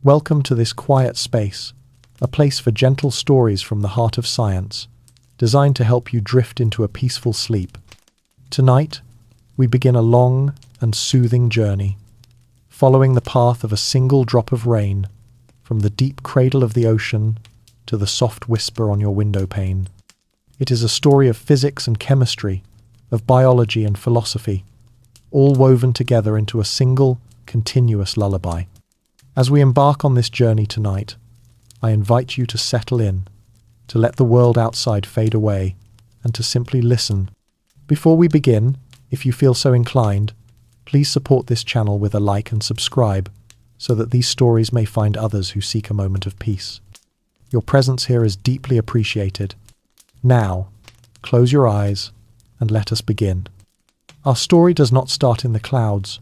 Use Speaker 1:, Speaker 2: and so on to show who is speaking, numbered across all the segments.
Speaker 1: Welcome to this quiet space, a place for gentle stories from the heart of science, designed to help you drift into a peaceful sleep. Tonight, we begin a long and soothing journey, following the path of a single drop of rain, from the deep cradle of the ocean to the soft whisper on your window pane. It is a story of physics and chemistry, of biology and philosophy, all woven together into a single, continuous lullaby. As we embark on this journey tonight, I invite you to settle in, to let the world outside fade away, and to simply listen. Before we begin, if you feel so inclined, please support this channel with a like and subscribe, so that these stories may find others who seek a moment of peace. Your presence here is deeply appreciated. Now, close your eyes and let us begin. Our story does not start in the clouds,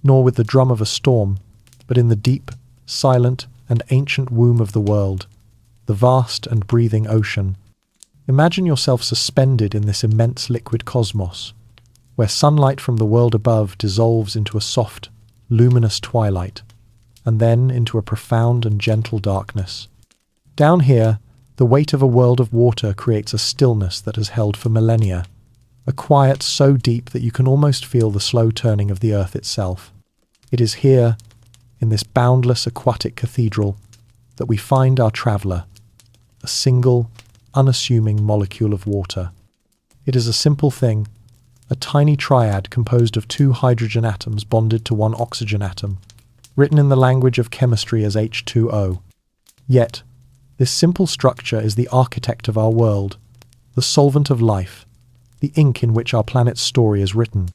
Speaker 1: nor with the drum of a storm, but in the deep, silent, and ancient womb of the world, the vast and breathing ocean. Imagine yourself suspended in this immense liquid cosmos, where sunlight from the world above dissolves into a soft, luminous twilight, and then into a profound and gentle darkness. Down here, the weight of a world of water creates a stillness that has held for millennia, a quiet so deep that you can almost feel the slow turning of the earth itself. It is here, in this boundless aquatic cathedral, that we find our traveller, a single, unassuming molecule of water. It is a simple thing, a tiny triad composed of two hydrogen atoms bonded to one oxygen atom, written in the language of chemistry as H2O. Yet, this simple structure is the architect of our world, the solvent of life, the ink in which our planet's story is written.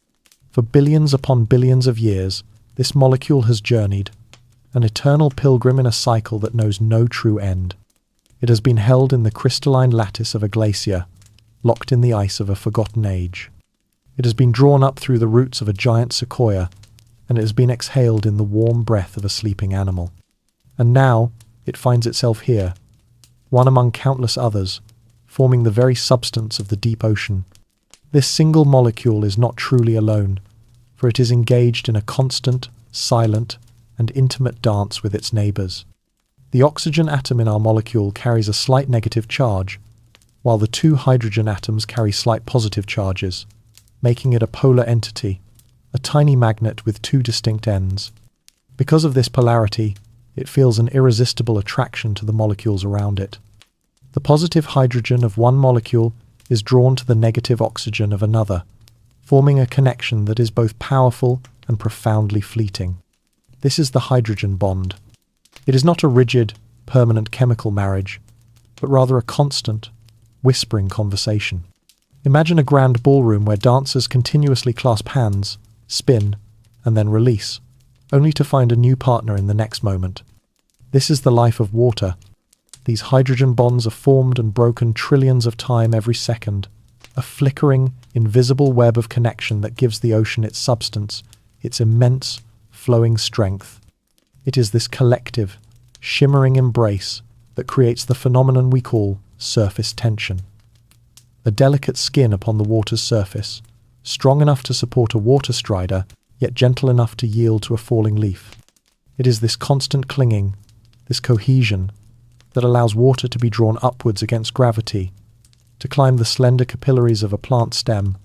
Speaker 1: For billions upon billions of years, this molecule has journeyed, an eternal pilgrim in a cycle that knows no true end. It has been held in the crystalline lattice of a glacier, locked in the ice of a forgotten age. It has been drawn up through the roots of a giant sequoia, and it has been exhaled in the warm breath of a sleeping animal. And now, it finds itself here, one among countless others, forming the very substance of the deep ocean. This single molecule is not truly alone, for it is engaged in a constant, silent, and intimate dance with its neighbours. The oxygen atom in our molecule carries a slight negative charge, while the two hydrogen atoms carry slight positive charges, making it a polar entity, a tiny magnet with two distinct ends. Because of this polarity, it feels an irresistible attraction to the molecules around it. The positive hydrogen of one molecule is drawn to the negative oxygen of another, forming a connection that is both powerful and profoundly fleeting. This is the hydrogen bond. It is not a rigid, permanent chemical marriage, but rather a constant, whispering conversation. Imagine a grand ballroom where dancers continuously clasp hands, spin, and then release, only to find a new partner in the next moment. This is the life of water. These hydrogen bonds are formed and broken trillions of times every second, a flickering, invisible web of connection that gives the ocean its substance, its immense, flowing strength. It is this collective, shimmering embrace that creates the phenomenon we call surface tension. A delicate skin upon the water's surface, strong enough to support a water strider, yet gentle enough to yield to a falling leaf. It is this constant clinging, this cohesion, that allows water to be drawn upwards against gravity, to climb the slender capillaries of a plant stem,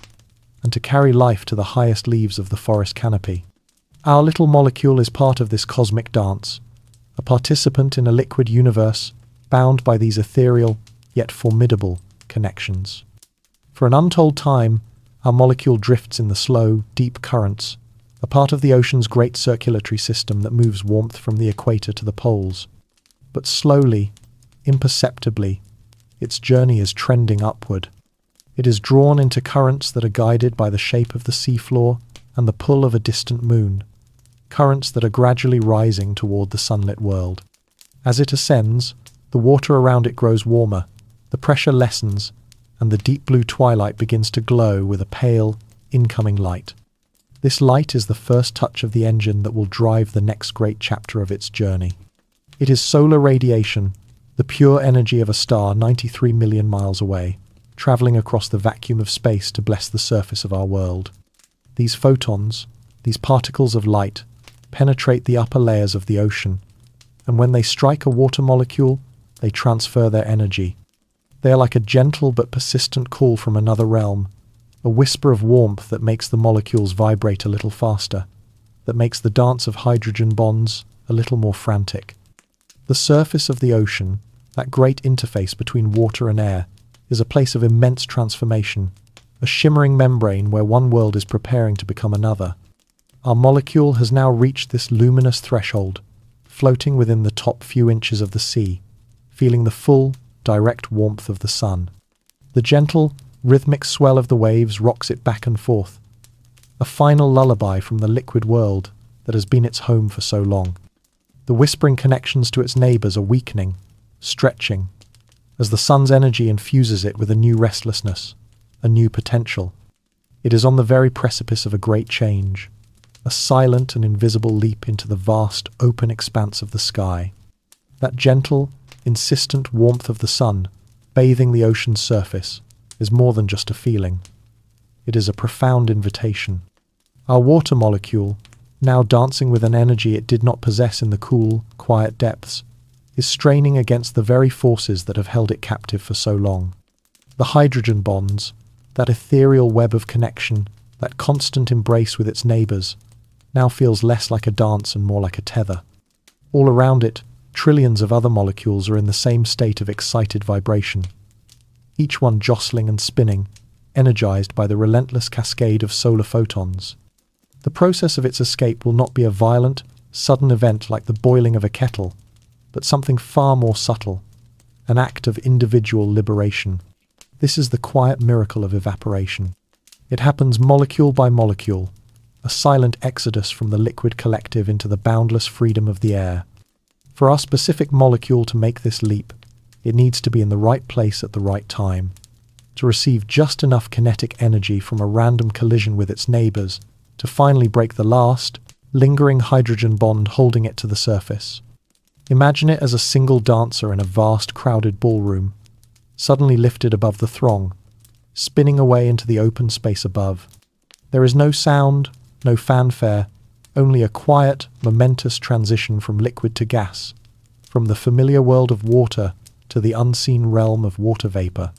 Speaker 1: and to carry life to the highest leaves of the forest canopy. Our little molecule is part of this cosmic dance, a participant in a liquid universe bound by these ethereal, yet formidable, connections. For an untold time, our molecule drifts in the slow, deep currents, a part of the ocean's great circulatory system that moves warmth from the equator to the poles. But slowly, imperceptibly, its journey is trending upward. It is drawn into currents that are guided by the shape of the seafloor and the pull of a distant moon, currents that are gradually rising toward the sunlit world. As it ascends, the water around it grows warmer, the pressure lessens, and the deep blue twilight begins to glow with a pale, incoming light. This light is the first touch of the engine that will drive the next great chapter of its journey. It is solar radiation, the pure energy of a star 93 million miles away, travelling across the vacuum of space to bless the surface of our world. These photons, these particles of light, penetrate the upper layers of the ocean, and when they strike a water molecule, they transfer their energy. They are like a gentle but persistent call from another realm, a whisper of warmth that makes the molecules vibrate a little faster, that makes the dance of hydrogen bonds a little more frantic. The surface of the ocean, that great interface between water and air, is a place of immense transformation, a shimmering membrane where one world is preparing to become another. Our molecule has now reached this luminous threshold, floating within the top few inches of the sea, feeling the full, direct warmth of the sun. The gentle, rhythmic swell of the waves rocks it back and forth, a final lullaby from the liquid world that has been its home for so long. The whispering connections to its neighbours are weakening, stretching, as the sun's energy infuses it with a new restlessness, a new potential. It is on the very precipice of a great change, a silent and invisible leap into the vast, open expanse of the sky. That gentle, insistent warmth of the sun, bathing the ocean's surface, is more than just a feeling. It is a profound invitation. Our water molecule, now dancing with an energy it did not possess in the cool, quiet depths, is straining against the very forces that have held it captive for so long. The hydrogen bonds, that ethereal web of connection, that constant embrace with its neighbours, now feels less like a dance and more like a tether. All around it, trillions of other molecules are in the same state of excited vibration, each one jostling and spinning, energized by the relentless cascade of solar photons. The process of its escape will not be a violent, sudden event like the boiling of a kettle, but something far more subtle, an act of individual liberation. This is the quiet miracle of evaporation. It happens molecule by molecule, a silent exodus from the liquid collective into the boundless freedom of the air. For our specific molecule to make this leap, it needs to be in the right place at the right time, to receive just enough kinetic energy from a random collision with its neighbours to finally break the last, lingering hydrogen bond holding it to the surface. Imagine it as a single dancer in a vast, crowded ballroom, suddenly lifted above the throng, spinning away into the open space above. There is no sound, no fanfare, only a quiet, momentous transition from liquid to gas, from the familiar world of water to the unseen realm of water vapour.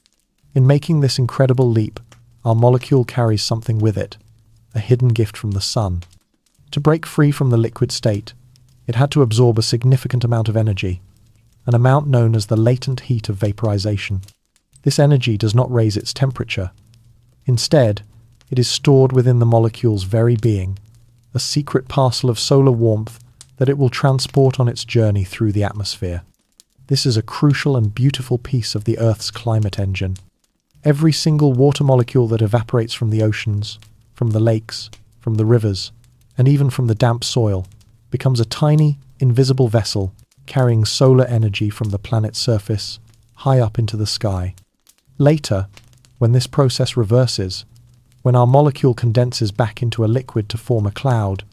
Speaker 1: In making this incredible leap, our molecule carries something with it, a hidden gift from the sun. To break free from the liquid state, it had to absorb a significant amount of energy, an amount known as the latent heat of vaporization. This energy does not raise its temperature. Instead, it is stored within the molecule's very being, a secret parcel of solar warmth that it will transport on its journey through the atmosphere. This is a crucial and beautiful piece of the Earth's climate engine. Every single water molecule that evaporates from the oceans, from the lakes, from the rivers, and even from the damp soil, becomes a tiny, invisible vessel carrying solar energy from the planet's surface high up into the sky. Later, when this process reverses, when our molecule condenses back into a liquid to form a cloud,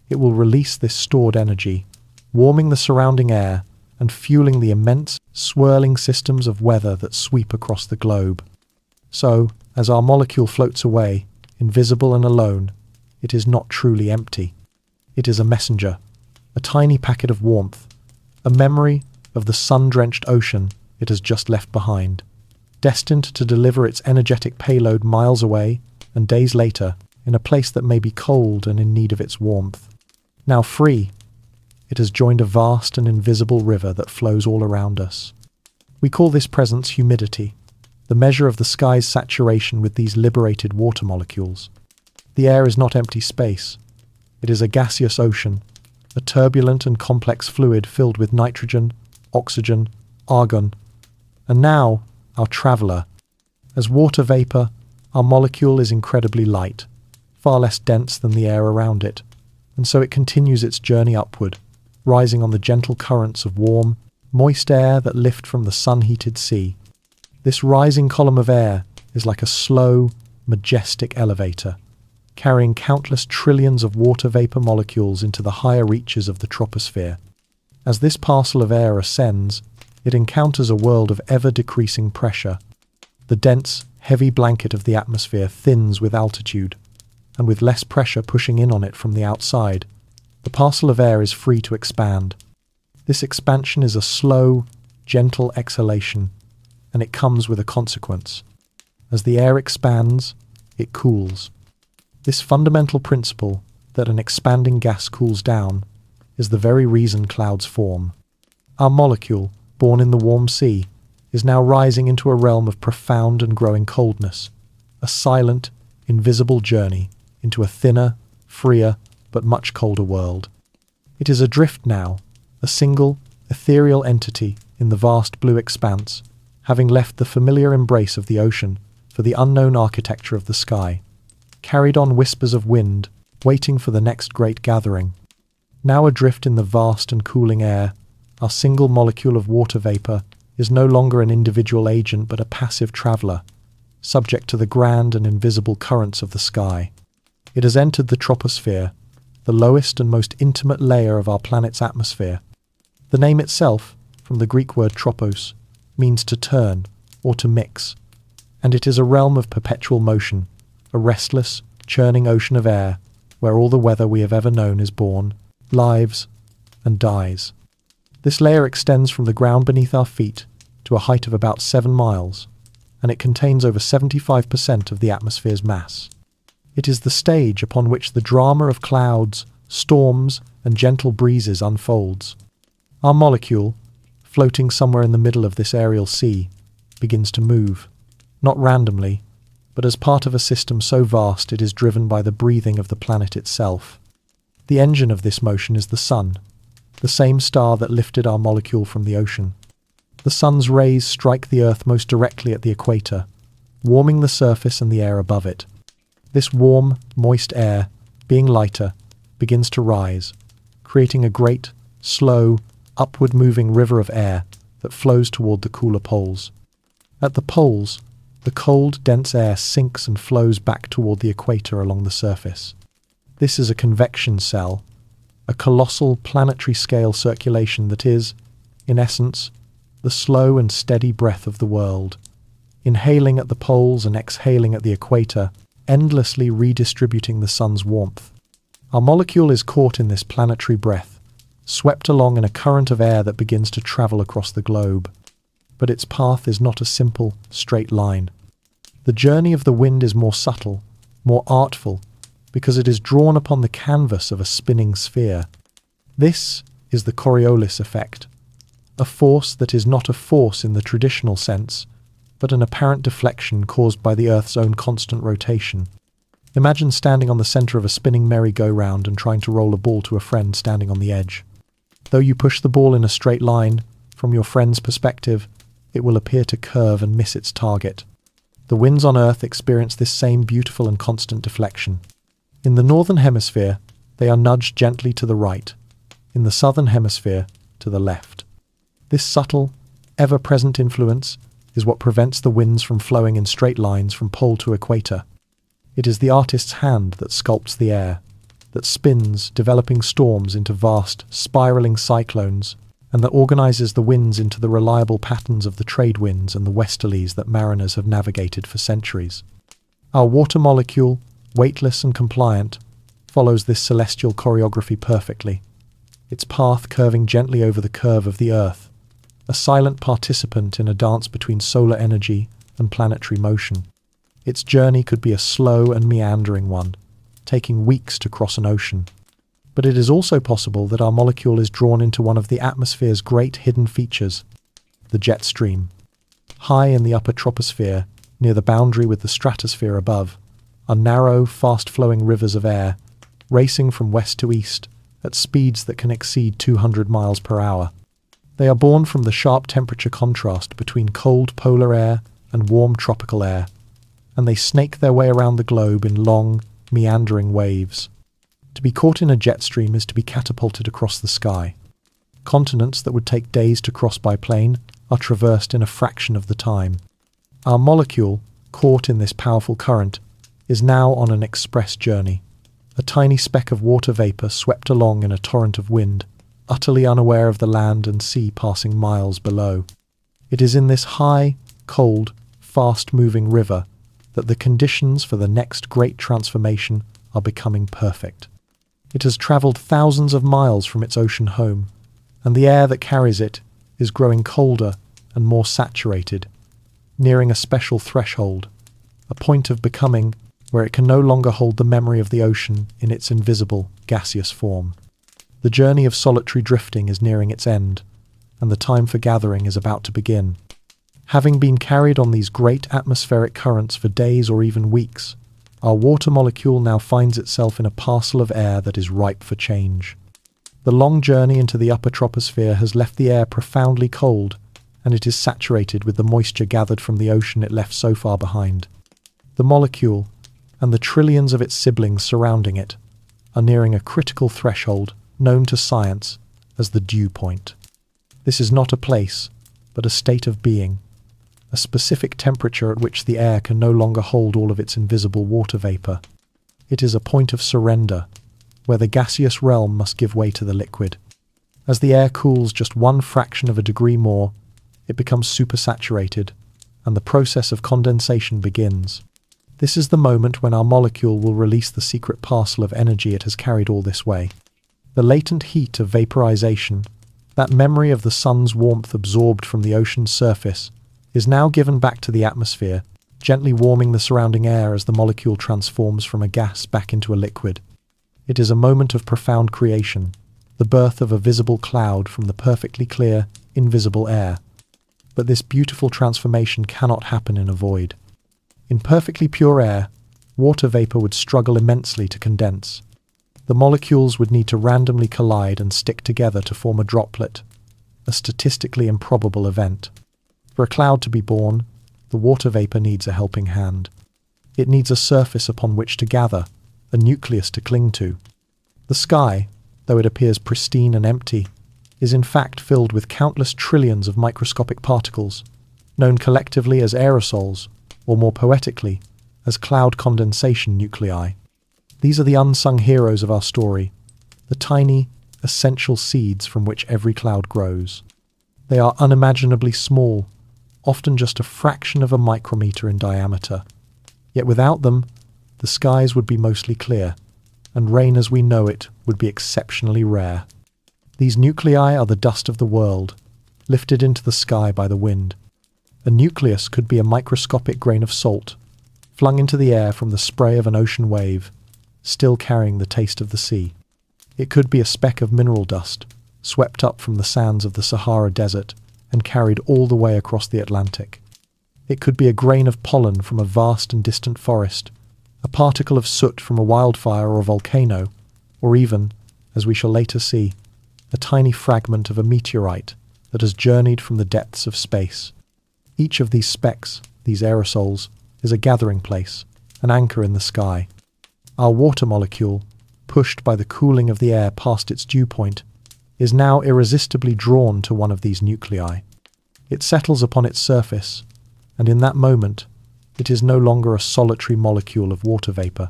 Speaker 1: it will release this stored energy, warming the surrounding air and fueling the immense, swirling systems of weather that sweep across the globe. So, as our molecule floats away, invisible and alone, it is not truly empty. It is a messenger, a tiny packet of warmth, a memory of the sun-drenched ocean it has just left behind, destined to deliver its energetic payload miles away and days later in a place that may be cold and in need of its warmth. Now free, it has joined a vast and invisible river that flows all around us. We call this presence humidity, the measure of the sky's saturation with these liberated water molecules. The air is not empty space. It is a gaseous ocean, a turbulent and complex fluid filled with nitrogen, oxygen, argon, and now our traveller. As water vapour, our molecule is incredibly light, far less dense than the air around it, and so it continues its journey upward, rising on the gentle currents of warm, moist air that lift from the sun-heated sea. This rising column of air is like a slow, majestic elevator, carrying countless trillions of water vapor molecules into the higher reaches of the troposphere. As this parcel of air ascends, it encounters a world of ever-decreasing pressure. The dense, heavy blanket of the atmosphere thins with altitude, and with less pressure pushing in on it from the outside, the parcel of air is free to expand. This expansion is a slow, gentle exhalation, and it comes with a consequence. As the air expands, it cools. This fundamental principle that an expanding gas cools down is the very reason clouds form. Our molecule, born in the warm sea, is now rising into a realm of profound and growing coldness, a silent, invisible journey into a thinner, freer, but much colder world. It is adrift now, a single, ethereal entity in the vast blue expanse, having left the familiar embrace of the ocean for the unknown architecture of the sky, carried on whispers of wind, waiting for the next great gathering. Now adrift in the vast and cooling air, our single molecule of water vapor is no longer an individual agent but a passive traveler, subject to the grand and invisible currents of the sky. It has entered the troposphere, the lowest and most intimate layer of our planet's atmosphere. The name itself, from the Greek word tropos, means to turn or to mix, and it is a realm of perpetual motion, a restless, churning ocean of air where all the weather we have ever known is born, lives, and dies. This layer extends from the ground beneath our feet to a height of about 7 miles, and it contains over 75% of the atmosphere's mass. It is the stage upon which the drama of clouds, storms, and gentle breezes unfolds. Our molecule, floating somewhere in the middle of this aerial sea, begins to move, not randomly, but as part of a system so vast it is driven by the breathing of the planet itself. The engine of this motion is the sun, the same star that lifted our molecule from the ocean. The sun's rays strike the Earth most directly at the equator, warming the surface and the air above it. This warm, moist air, being lighter, begins to rise, creating a great, slow, upward-moving river of air that flows toward the cooler poles. At the poles, the cold, dense air sinks and flows back toward the equator along the surface. This is a convection cell, a colossal planetary-scale circulation that is, in essence, the slow and steady breath of the world, inhaling at the poles and exhaling at the equator, endlessly redistributing the sun's warmth. Our molecule is caught in this planetary breath, swept along in a current of air that begins to travel across the globe. But its path is not a simple, straight line. The journey of the wind is more subtle, more artful, because it is drawn upon the canvas of a spinning sphere. This is the Coriolis effect, a force that is not a force in the traditional sense, but an apparent deflection caused by the Earth's own constant rotation. Imagine standing on the center of a spinning merry-go-round and trying to roll a ball to a friend standing on the edge. Though you push the ball in a straight line, from your friend's perspective, it will appear to curve and miss its target. The winds on Earth experience this same beautiful and constant deflection. In the northern hemisphere, they are nudged gently to the right. In the southern hemisphere, to the left. This subtle, ever-present influence is what prevents the winds from flowing in straight lines from pole to equator. It is the artist's hand that sculpts the air, that spins, developing storms into vast, spiraling cyclones, and that organizes the winds into the reliable patterns of the trade winds and the westerlies that mariners have navigated for centuries. Our water molecule, weightless and compliant, follows this celestial choreography perfectly, its path curving gently over the curve of the Earth, a silent participant in a dance between solar energy and planetary motion. Its journey could be a slow and meandering one, taking weeks to cross an ocean. But it is also possible that our molecule is drawn into one of the atmosphere's great hidden features, the jet stream. High in the upper troposphere, near the boundary with the stratosphere above, are narrow, fast-flowing rivers of air, racing from west to east at speeds that can exceed 200 miles per hour. They are born from the sharp temperature contrast between cold polar air and warm tropical air, and they snake their way around the globe in long, meandering waves. To be caught in a jet stream is to be catapulted across the sky. Continents that would take days to cross by plane are traversed in a fraction of the time. Our molecule, caught in this powerful current, is now on an express journey, a tiny speck of water vapor swept along in a torrent of wind, utterly unaware of the land and sea passing miles below. It is in this high, cold, fast-moving river that the conditions for the next great transformation are becoming perfect. It has travelled thousands of miles from its ocean home, and the air that carries it is growing colder and more saturated, nearing a special threshold, a point of becoming where it can no longer hold the memory of the ocean in its invisible, gaseous form. The journey of solitary drifting is nearing its end, and the time for gathering is about to begin. Having been carried on these great atmospheric currents for days or even weeks, our water molecule now finds itself in a parcel of air that is ripe for change. The long journey into the upper troposphere has left the air profoundly cold, and it is saturated with the moisture gathered from the ocean it left so far behind. The molecule, and the trillions of its siblings surrounding it, are nearing a critical threshold known to science as the dew point. This is not a place, but a state of being, a specific temperature at which the air can no longer hold all of its invisible water vapor. It is a point of surrender, where the gaseous realm must give way to the liquid. As the air cools just one fraction of a degree more, it becomes supersaturated, and the process of condensation begins. This is the moment when our molecule will release the secret parcel of energy it has carried all this way. The latent heat of vaporization, that memory of the sun's warmth absorbed from the ocean's surface, is now given back to the atmosphere, gently warming the surrounding air as the molecule transforms from a gas back into a liquid. It is a moment of profound creation, the birth of a visible cloud from the perfectly clear, invisible air. But this beautiful transformation cannot happen in a void. In perfectly pure air, water vapor would struggle immensely to condense. The molecules would need to randomly collide and stick together to form a droplet, a statistically improbable event. For a cloud to be born, the water vapor needs a helping hand. It needs a surface upon which to gather, a nucleus to cling to. The sky, though it appears pristine and empty, is in fact filled with countless trillions of microscopic particles, known collectively as aerosols, or more poetically, as cloud condensation nuclei. These are the unsung heroes of our story, the tiny, essential seeds from which every cloud grows. They are unimaginably small, often just a fraction of a micrometer in diameter. Yet without them, the skies would be mostly clear, and rain as we know it would be exceptionally rare. These nuclei are the dust of the world, lifted into the sky by the wind. A nucleus could be a microscopic grain of salt, flung into the air from the spray of an ocean wave, still carrying the taste of the sea. It could be a speck of mineral dust, swept up from the sands of the Sahara Desert and carried all the way across the Atlantic. It could be a grain of pollen from a vast and distant forest, a particle of soot from a wildfire or volcano, or even, as we shall later see, a tiny fragment of a meteorite that has journeyed from the depths of space. Each of these specks, these aerosols, is a gathering place, an anchor in the sky. Our water molecule, pushed by the cooling of the air past its dew point, is now irresistibly drawn to one of these nuclei. It settles upon its surface, and in that moment, it is no longer a solitary molecule of water vapor.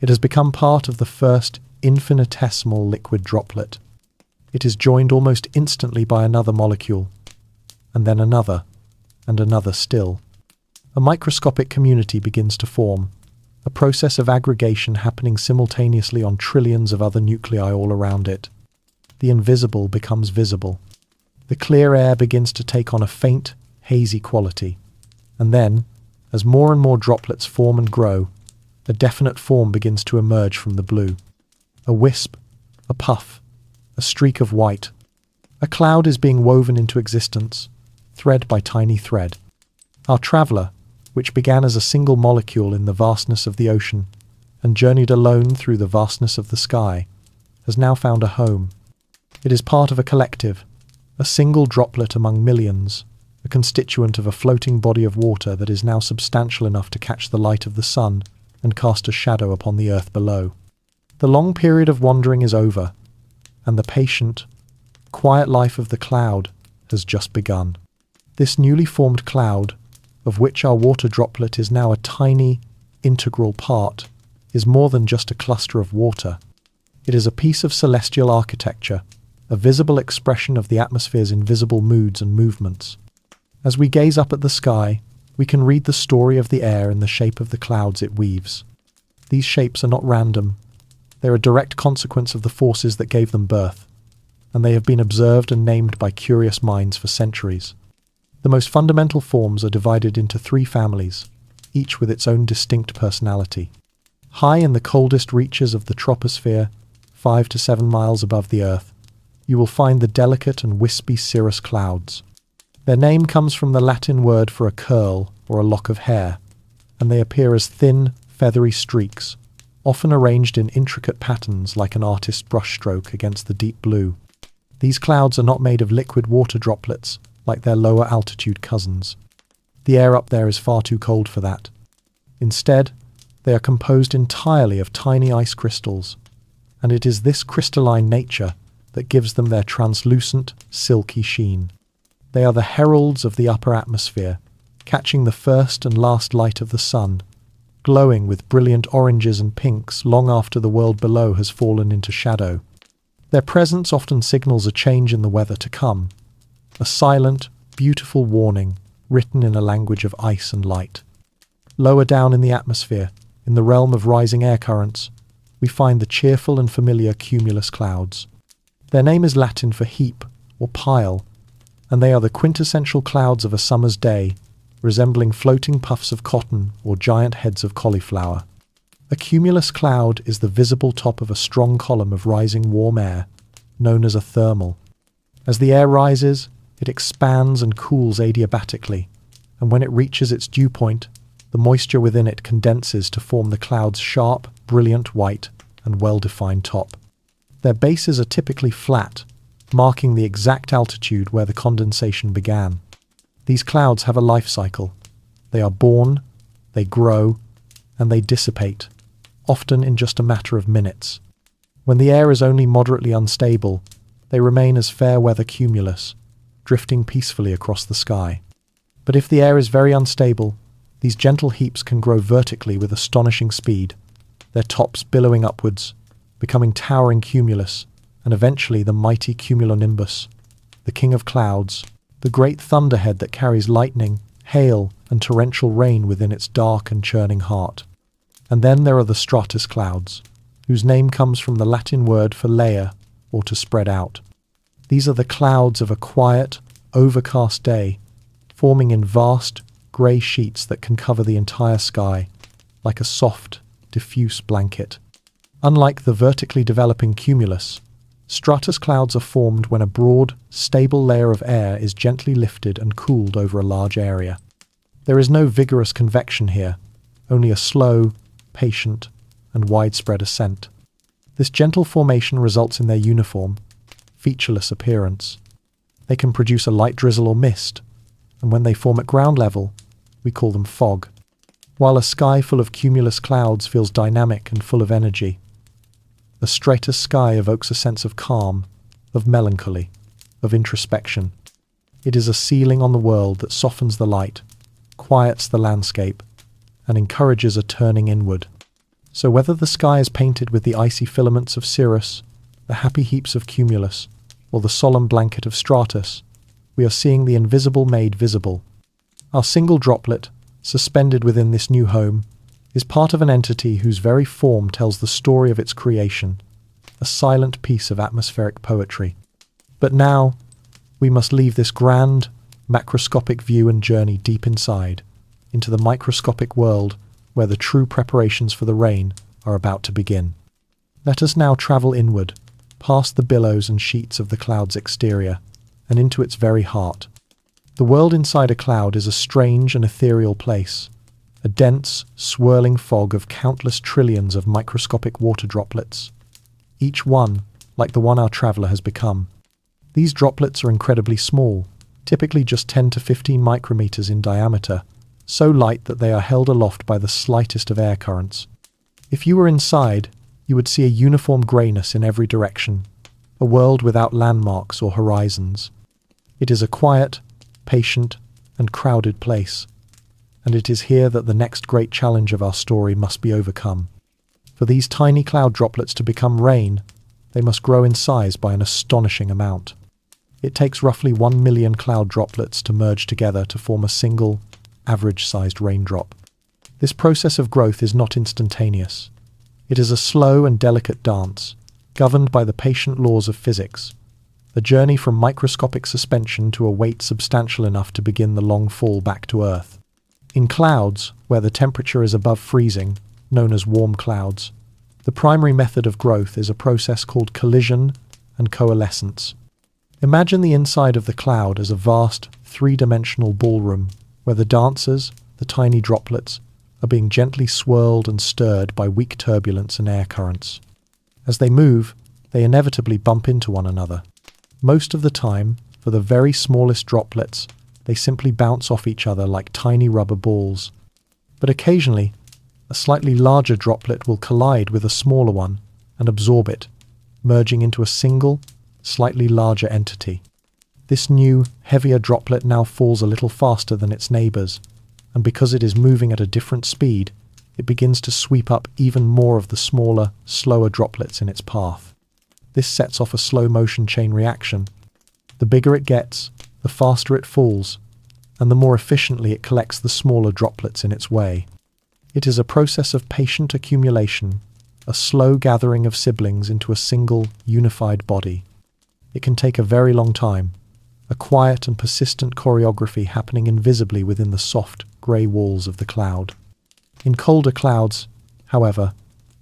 Speaker 1: It has become part of the first infinitesimal liquid droplet. It is joined almost instantly by another molecule, and then another, and another still. A microscopic community begins to form, a process of aggregation happening simultaneously on trillions of other nuclei all around it. The invisible becomes visible. The clear air begins to take on a faint, hazy quality. And then, as more and more droplets form and grow, a definite form begins to emerge from the blue. A wisp, a puff, a streak of white. A cloud is being woven into existence, thread by tiny thread. Our traveller, which began as a single molecule in the vastness of the ocean and journeyed alone through the vastness of the sky, has now found a home. It is part of a collective, a single droplet among millions, a constituent of a floating body of water that is now substantial enough to catch the light of the sun and cast a shadow upon the earth below. The long period of wandering is over, and the patient, quiet life of the cloud has just begun. This newly formed cloud, of which our water droplet is now a tiny, integral part, is more than just a cluster of water. It is a piece of celestial architecture, a visible expression of the atmosphere's invisible moods and movements. As we gaze up at the sky, we can read the story of the air in the shape of the clouds it weaves. These shapes are not random. They're a direct consequence of the forces that gave them birth, and they have been observed and named by curious minds for centuries. The most fundamental forms are divided into 3 families, each with its own distinct personality. High in the coldest reaches of the troposphere, 5 to 7 miles above the Earth, you will find the delicate and wispy cirrus clouds. Their name comes from the Latin word for a curl or a lock of hair, and they appear as thin, feathery streaks, often arranged in intricate patterns like an artist's brushstroke against the deep blue. These clouds are not made of liquid water droplets, like their lower altitude cousins. The air up there is far too cold for that. Instead, they are composed entirely of tiny ice crystals, and it is this crystalline nature that gives them their translucent, silky sheen. They are the heralds of the upper atmosphere, catching the first and last light of the sun, glowing with brilliant oranges and pinks long after the world below has fallen into shadow. Their presence often signals a change in the weather to come, a silent, beautiful warning written in a language of ice and light. Lower down in the atmosphere, in the realm of rising air currents, we find the cheerful and familiar cumulus clouds. Their name is Latin for heap or pile, and they are the quintessential clouds of a summer's day, resembling floating puffs of cotton or giant heads of cauliflower. A cumulus cloud is the visible top of a strong column of rising warm air, known as a thermal. As the air rises, it expands and cools adiabatically, and when it reaches its dew point, the moisture within it condenses to form the cloud's sharp, brilliant white and well-defined top. Their bases are typically flat, marking the exact altitude where the condensation began. These clouds have a life cycle. They are born, they grow, and they dissipate, often in just a matter of minutes. When the air is only moderately unstable, they remain as fair-weather cumulus, drifting peacefully across the sky. But if the air is very unstable, these gentle heaps can grow vertically with astonishing speed, their tops billowing upwards, becoming towering cumulus, and eventually the mighty cumulonimbus, the king of clouds, the great thunderhead that carries lightning, hail, and torrential rain within its dark and churning heart. And then there are the stratus clouds, whose name comes from the Latin word for layer, or to spread out. These are the clouds of a quiet, overcast day, forming in vast, grey sheets that can cover the entire sky, like a soft, diffuse blanket. Unlike the vertically developing cumulus, stratus clouds are formed when a broad, stable layer of air is gently lifted and cooled over a large area. There is no vigorous convection here, only a slow, patient, and widespread ascent. This gentle formation results in their uniform, featureless appearance. They can produce a light drizzle or mist, and when they form at ground level, we call them fog. While a sky full of cumulus clouds feels dynamic and full of energy, the stratus sky evokes a sense of calm, of melancholy, of introspection. It is a ceiling on the world that softens the light, quiets the landscape, and encourages a turning inward. So whether the sky is painted with the icy filaments of cirrus, the happy heaps of cumulus, or the solemn blanket of stratus, we are seeing the invisible made visible. Our single droplet, suspended within this new home, is part of an entity whose very form tells the story of its creation, a silent piece of atmospheric poetry. But now, we must leave this grand, macroscopic view and journey deep inside, into the microscopic world where the true preparations for the rain are about to begin. Let us now travel inward, past the billows and sheets of the cloud's exterior, and into its very heart. The world inside a cloud is a strange and ethereal place, a dense, swirling fog of countless trillions of microscopic water droplets, each one like the one our traveller has become. These droplets are incredibly small, typically just 10 to 15 micrometers in diameter, so light that they are held aloft by the slightest of air currents. If you were inside, you would see a uniform greyness in every direction, a world without landmarks or horizons. It is a quiet, patient, and crowded place, and it is here that the next great challenge of our story must be overcome. For these tiny cloud droplets to become rain, they must grow in size by an astonishing amount. It takes roughly 1 million cloud droplets to merge together to form a single, average-sized raindrop. This process of growth is not instantaneous. It is a slow and delicate dance, governed by the patient laws of physics. a journey from microscopic suspension to a weight substantial enough to begin the long fall back to Earth. In clouds, where the temperature is above freezing, known as warm clouds, the primary method of growth is a process called collision and coalescence. Imagine the inside of the cloud as a vast, three-dimensional ballroom where the dancers, the tiny droplets, are being gently swirled and stirred by weak turbulence and air currents. As they move, they inevitably bump into one another. Most of the time, for the very smallest droplets, they simply bounce off each other like tiny rubber balls. But occasionally, a slightly larger droplet will collide with a smaller one and absorb it, merging into a single, slightly larger entity. This new, heavier droplet now falls a little faster than its neighbors, and because it is moving at a different speed, it begins to sweep up even more of the smaller, slower droplets in its path. This sets off a slow-motion chain reaction. The bigger it gets, the faster it falls, and the more efficiently it collects the smaller droplets in its way. It is a process of patient accumulation, a slow gathering of siblings into a single, unified body. It can take a very long time, a quiet and persistent choreography happening invisibly within the soft, grey walls of the cloud. In colder clouds, however,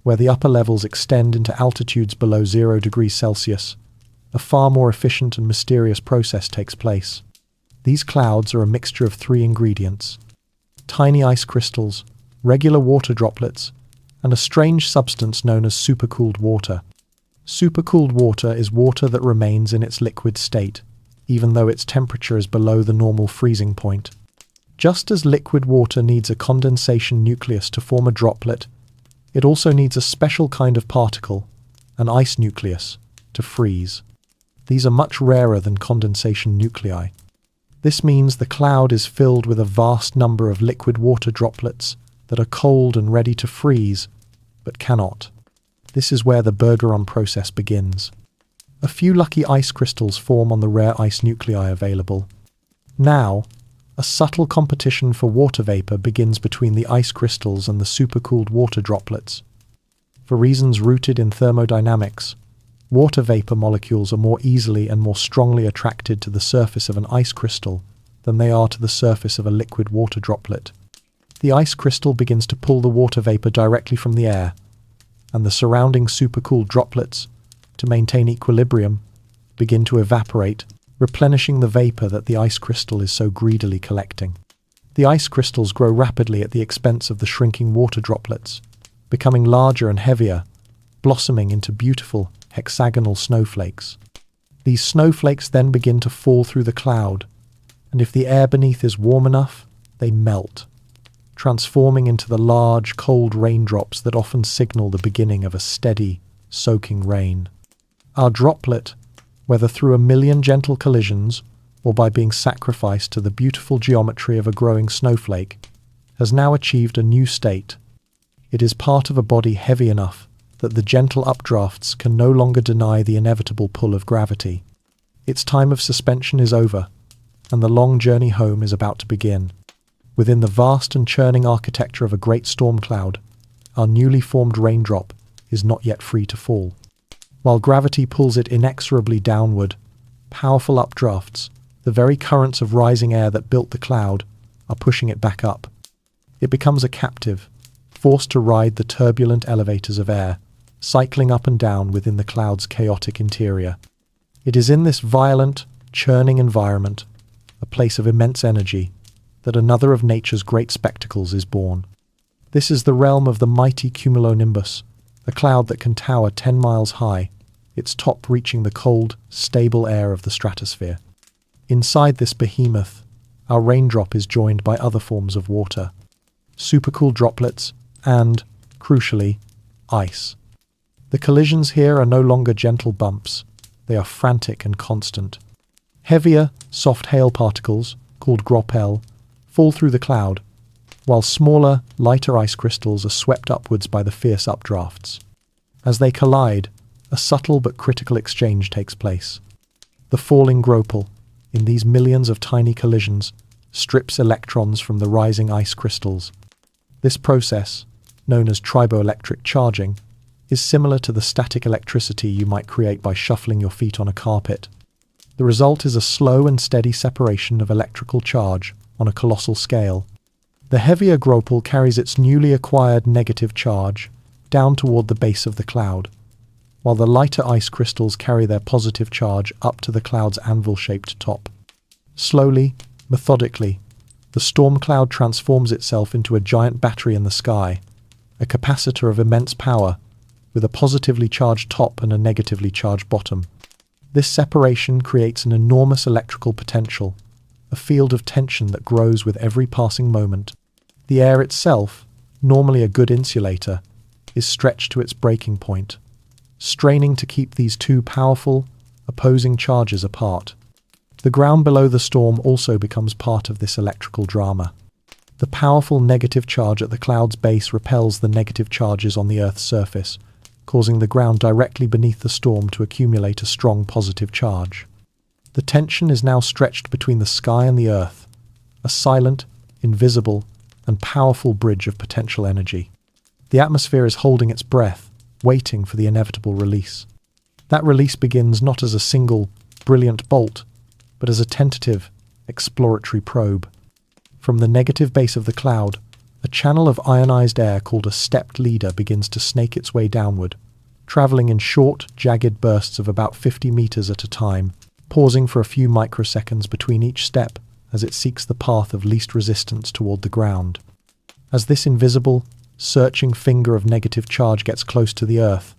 Speaker 1: where the upper levels extend into altitudes below 0 degrees Celsius, a far more efficient and mysterious process takes place. These clouds are a mixture of three ingredients: tiny ice crystals, regular water droplets, and a strange substance known as supercooled water. Supercooled water is water that remains in its liquid state, even though its temperature is below the normal freezing point. Just as liquid water needs a condensation nucleus to form a droplet, it also needs a special kind of particle, an ice nucleus, to freeze. These are much rarer than condensation nuclei. This means the cloud is filled with a vast number of liquid water droplets that are cold and ready to freeze, but cannot. This is where the Bergeron process begins. A few lucky ice crystals form on the rare ice nuclei available. Now, a subtle competition for water vapor begins between the ice crystals and the supercooled water droplets. For reasons rooted in thermodynamics, water vapor molecules are more easily and more strongly attracted to the surface of an ice crystal than they are to the surface of a liquid water droplet. The ice crystal begins to pull the water vapor directly from the air, and the surrounding supercooled droplets, to maintain equilibrium, begin to evaporate, replenishing the vapor that the ice crystal is so greedily collecting. The ice crystals grow rapidly at the expense of the shrinking water droplets, becoming larger and heavier, blossoming into beautiful, hexagonal snowflakes. These snowflakes then begin to fall through the cloud, and if the air beneath is warm enough, they melt, transforming into the large, cold raindrops that often signal the beginning of a steady, soaking rain. Our droplet, whether through a million gentle collisions or by being sacrificed to the beautiful geometry of a growing snowflake, has now achieved a new state. It is part of a body heavy enough that the gentle updrafts can no longer deny the inevitable pull of gravity. Its time of suspension is over, and the long journey home is about to begin. Within the vast and churning architecture of a great storm cloud, our newly formed raindrop is not yet free to fall. While gravity pulls it inexorably downward, powerful updrafts, the very currents of rising air that built the cloud, are pushing it back up. It becomes a captive, forced to ride the turbulent elevators of air, cycling up and down within the cloud's chaotic interior. It is in this violent, churning environment, a place of immense energy, that another of nature's great spectacles is born. This is the realm of the mighty cumulonimbus, a cloud that can tower 10 miles high, its top reaching the cold, stable air of the stratosphere. Inside this behemoth, our raindrop is joined by other forms of water, supercooled droplets, and, crucially, ice. The collisions here are no longer gentle bumps, they are frantic and constant. Heavier, soft hail particles, called gropel, fall through the cloud, while smaller, lighter ice crystals are swept upwards by the fierce updrafts. As they collide, a subtle but critical exchange takes place. The falling gropel, in these millions of tiny collisions, strips electrons from the rising ice crystals. This process, known as triboelectric charging, is similar to the static electricity you might create by shuffling your feet on a carpet. The result is a slow and steady separation of electrical charge on a colossal scale. The heavier gropal carries its newly acquired negative charge down toward the base of the cloud, while the lighter ice crystals carry their positive charge up to the cloud's anvil-shaped top. Slowly, methodically, the storm cloud transforms itself into a giant battery in the sky, a capacitor of immense power, with a positively charged top and a negatively charged bottom. This separation creates an enormous electrical potential, a field of tension that grows with every passing moment. The air itself, normally a good insulator, is stretched to its breaking point, straining to keep these two powerful, opposing charges apart. The ground below the storm also becomes part of this electrical drama. The powerful negative charge at the cloud's base repels the negative charges on the Earth's surface, causing the ground directly beneath the storm to accumulate a strong positive charge. The tension is now stretched between the sky and the Earth, a silent, invisible, and powerful bridge of potential energy. The atmosphere is holding its breath, waiting for the inevitable release. That release begins not as a single, brilliant bolt, but as a tentative, exploratory probe. From the negative base of the cloud, a channel of ionized air called a stepped leader begins to snake its way downward, traveling in short, jagged bursts of about 50 meters at a time, pausing for a few microseconds between each step as it seeks the path of least resistance toward the ground. As this invisible, searching finger of negative charge gets close to the Earth,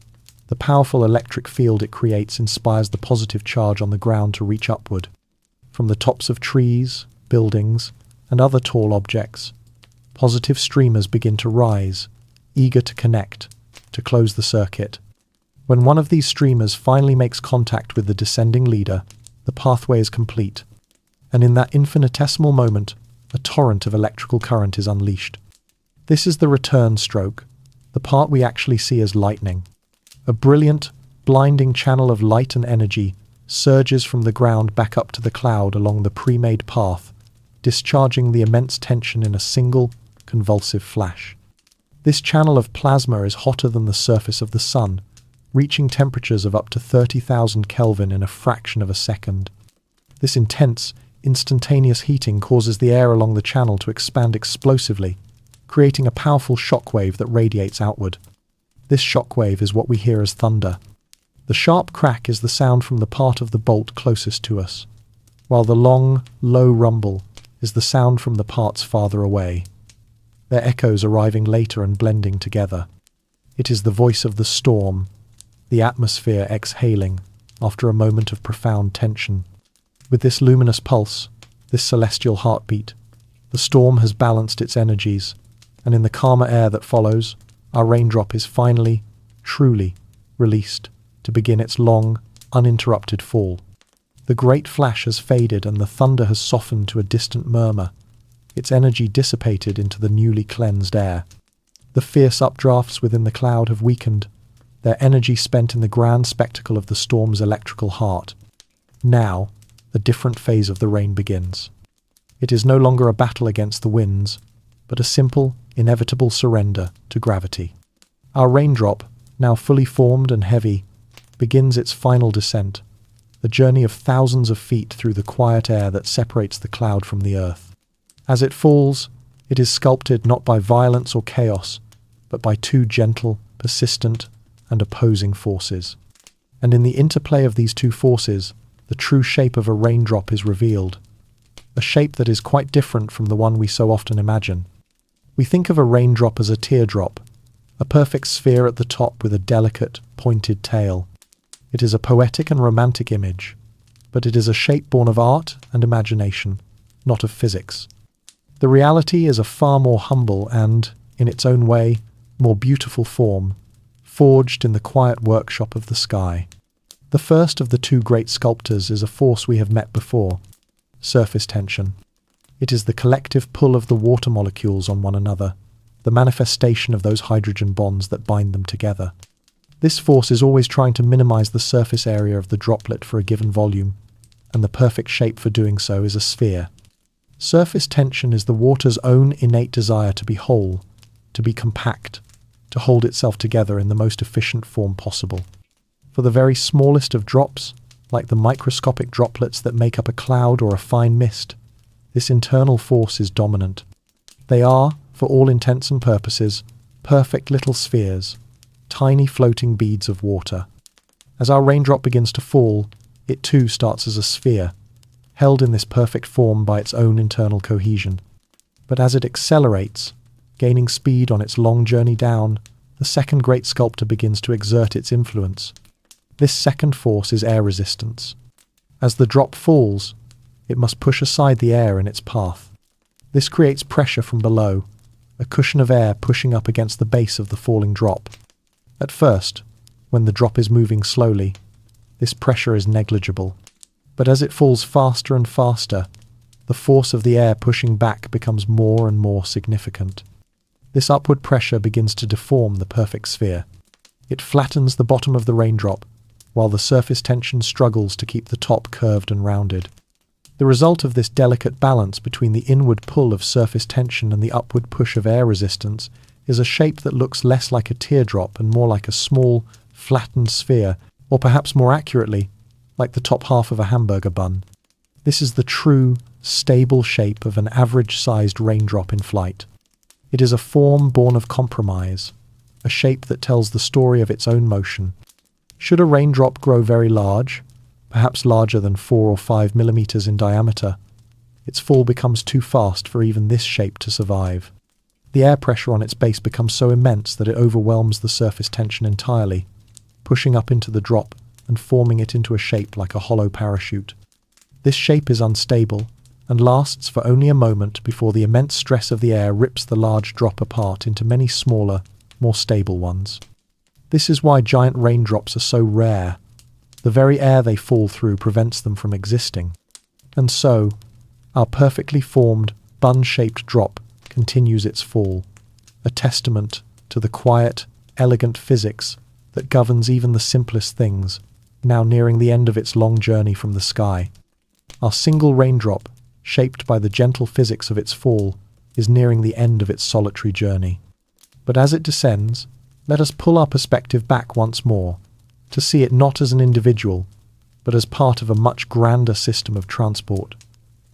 Speaker 1: the powerful electric field it creates inspires the positive charge on the ground to reach upward. From the tops of trees, buildings, and other tall objects, positive streamers begin to rise, eager to connect, to close the circuit. When one of these streamers finally makes contact with the descending leader, the pathway is complete, and in that infinitesimal moment, a torrent of electrical current is unleashed. This is the return stroke, the part we actually see as lightning. A brilliant, blinding channel of light and energy surges from the ground back up to the cloud along the pre-made path, discharging the immense tension in a single, convulsive flash. This channel of plasma is hotter than the surface of the sun, reaching temperatures of up to 30,000 Kelvin in a fraction of a second. This intense, instantaneous heating causes the air along the channel to expand explosively, creating a powerful shockwave that radiates outward. This shockwave is what we hear as thunder. The sharp crack is the sound from the part of the bolt closest to us, while the long, low rumble is the sound from the parts farther away, their echoes arriving later and blending together. It is the voice of the storm, the atmosphere exhaling after a moment of profound tension. With this luminous pulse, this celestial heartbeat, the storm has balanced its energies, and in the calmer air that follows, our raindrop is finally, truly, released to begin its long, uninterrupted fall. The great flash has faded and the thunder has softened to a distant murmur, its energy dissipated into the newly cleansed air. The fierce updrafts within the cloud have weakened, their energy spent in the grand spectacle of the storm's electrical heart. Now, a different phase of the rain begins. It is no longer a battle against the winds, but a simple, inevitable surrender to gravity. Our raindrop, now fully formed and heavy, begins its final descent, a journey of thousands of feet through the quiet air that separates the cloud from the earth. As it falls, it is sculpted not by violence or chaos, but by two gentle, persistent, and opposing forces. And in the interplay of these two forces, the true shape of a raindrop is revealed, a shape that is quite different from the one we so often imagine. We think of a raindrop as a teardrop, a perfect sphere at the top with a delicate, pointed tail. It is a poetic and romantic image, but it is a shape born of art and imagination, not of physics. The reality is a far more humble and, in its own way, more beautiful form, forged in the quiet workshop of the sky. The first of the two great sculptors is a force we have met before: surface tension. It is the collective pull of the water molecules on one another, the manifestation of those hydrogen bonds that bind them together. This force is always trying to minimize the surface area of the droplet for a given volume, and the perfect shape for doing so is a sphere. Surface tension is the water's own innate desire to be whole, to be compact, to hold itself together in the most efficient form possible. For the very smallest of drops, like the microscopic droplets that make up a cloud or a fine mist. This internal force is dominant. They are, for all intents and purposes, perfect little spheres, tiny floating beads of water. As our raindrop begins to fall, it too starts as a sphere, held in this perfect form by its own internal cohesion. But as it accelerates, gaining speed on its long journey down, the second great sculptor begins to exert its influence. This second force is air resistance. As the drop falls, it must push aside the air in its path. This creates pressure from below, a cushion of air pushing up against the base of the falling drop. At first, when the drop is moving slowly, this pressure is negligible. But as it falls faster and faster, the force of the air pushing back becomes more and more significant. This upward pressure begins to deform the perfect sphere. It flattens the bottom of the raindrop, while the surface tension struggles to keep the top curved and rounded. The result of this delicate balance between the inward pull of surface tension and the upward push of air resistance is a shape that looks less like a teardrop and more like a small, flattened sphere, or perhaps more accurately, like the top half of a hamburger bun. This is the true, stable shape of an average-sized raindrop in flight. It is a form born of compromise, a shape that tells the story of its own motion. Should a raindrop grow very large, perhaps larger than 4 or 5 millimeters in diameter, its fall becomes too fast for even this shape to survive. The air pressure on its base becomes so immense that it overwhelms the surface tension entirely, pushing up into the drop and forming it into a shape like a hollow parachute. This shape is unstable and lasts for only a moment before the immense stress of the air rips the large drop apart into many smaller, more stable ones. This is why giant raindrops are so rare. The very air they fall through prevents them from existing. And so, our perfectly formed, bun-shaped drop continues its fall, a testament to the quiet, elegant physics that governs even the simplest things, now nearing the end of its long journey from the sky. Our single raindrop, shaped by the gentle physics of its fall, is nearing the end of its solitary journey. But as it descends, let us pull our perspective back once more, to see it not as an individual, but as part of a much grander system of transport,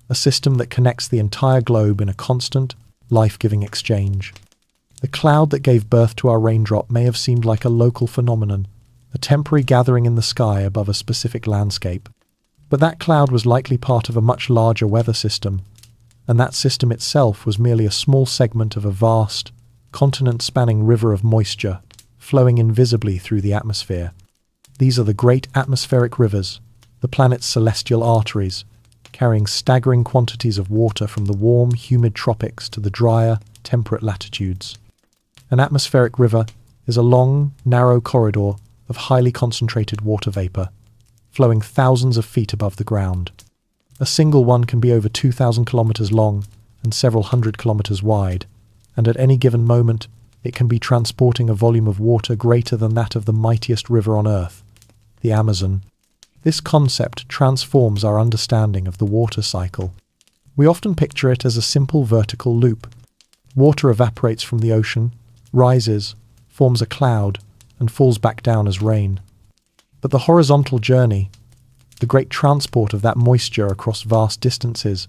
Speaker 1: a system that connects the entire globe in a constant, life-giving exchange. The cloud that gave birth to our raindrop may have seemed like a local phenomenon, a temporary gathering in the sky above a specific landscape. But that cloud was likely part of a much larger weather system, and that system itself was merely a small segment of a vast, continent-spanning river of moisture flowing invisibly through the atmosphere. These are the great atmospheric rivers, the planet's celestial arteries, carrying staggering quantities of water from the warm, humid tropics to the drier, temperate latitudes. An atmospheric river is a long, narrow corridor of highly concentrated water vapor, flowing thousands of feet above the ground. A single one can be over 2,000 kilometers long and several hundred kilometers wide, and at any given moment it can be transporting a volume of water greater than that of the mightiest river on Earth, the Amazon. This concept transforms our understanding of the water cycle. We often picture it as a simple vertical loop. Water evaporates from the ocean, rises, forms a cloud, and falls back down as rain. But the horizontal journey, the great transport of that moisture across vast distances,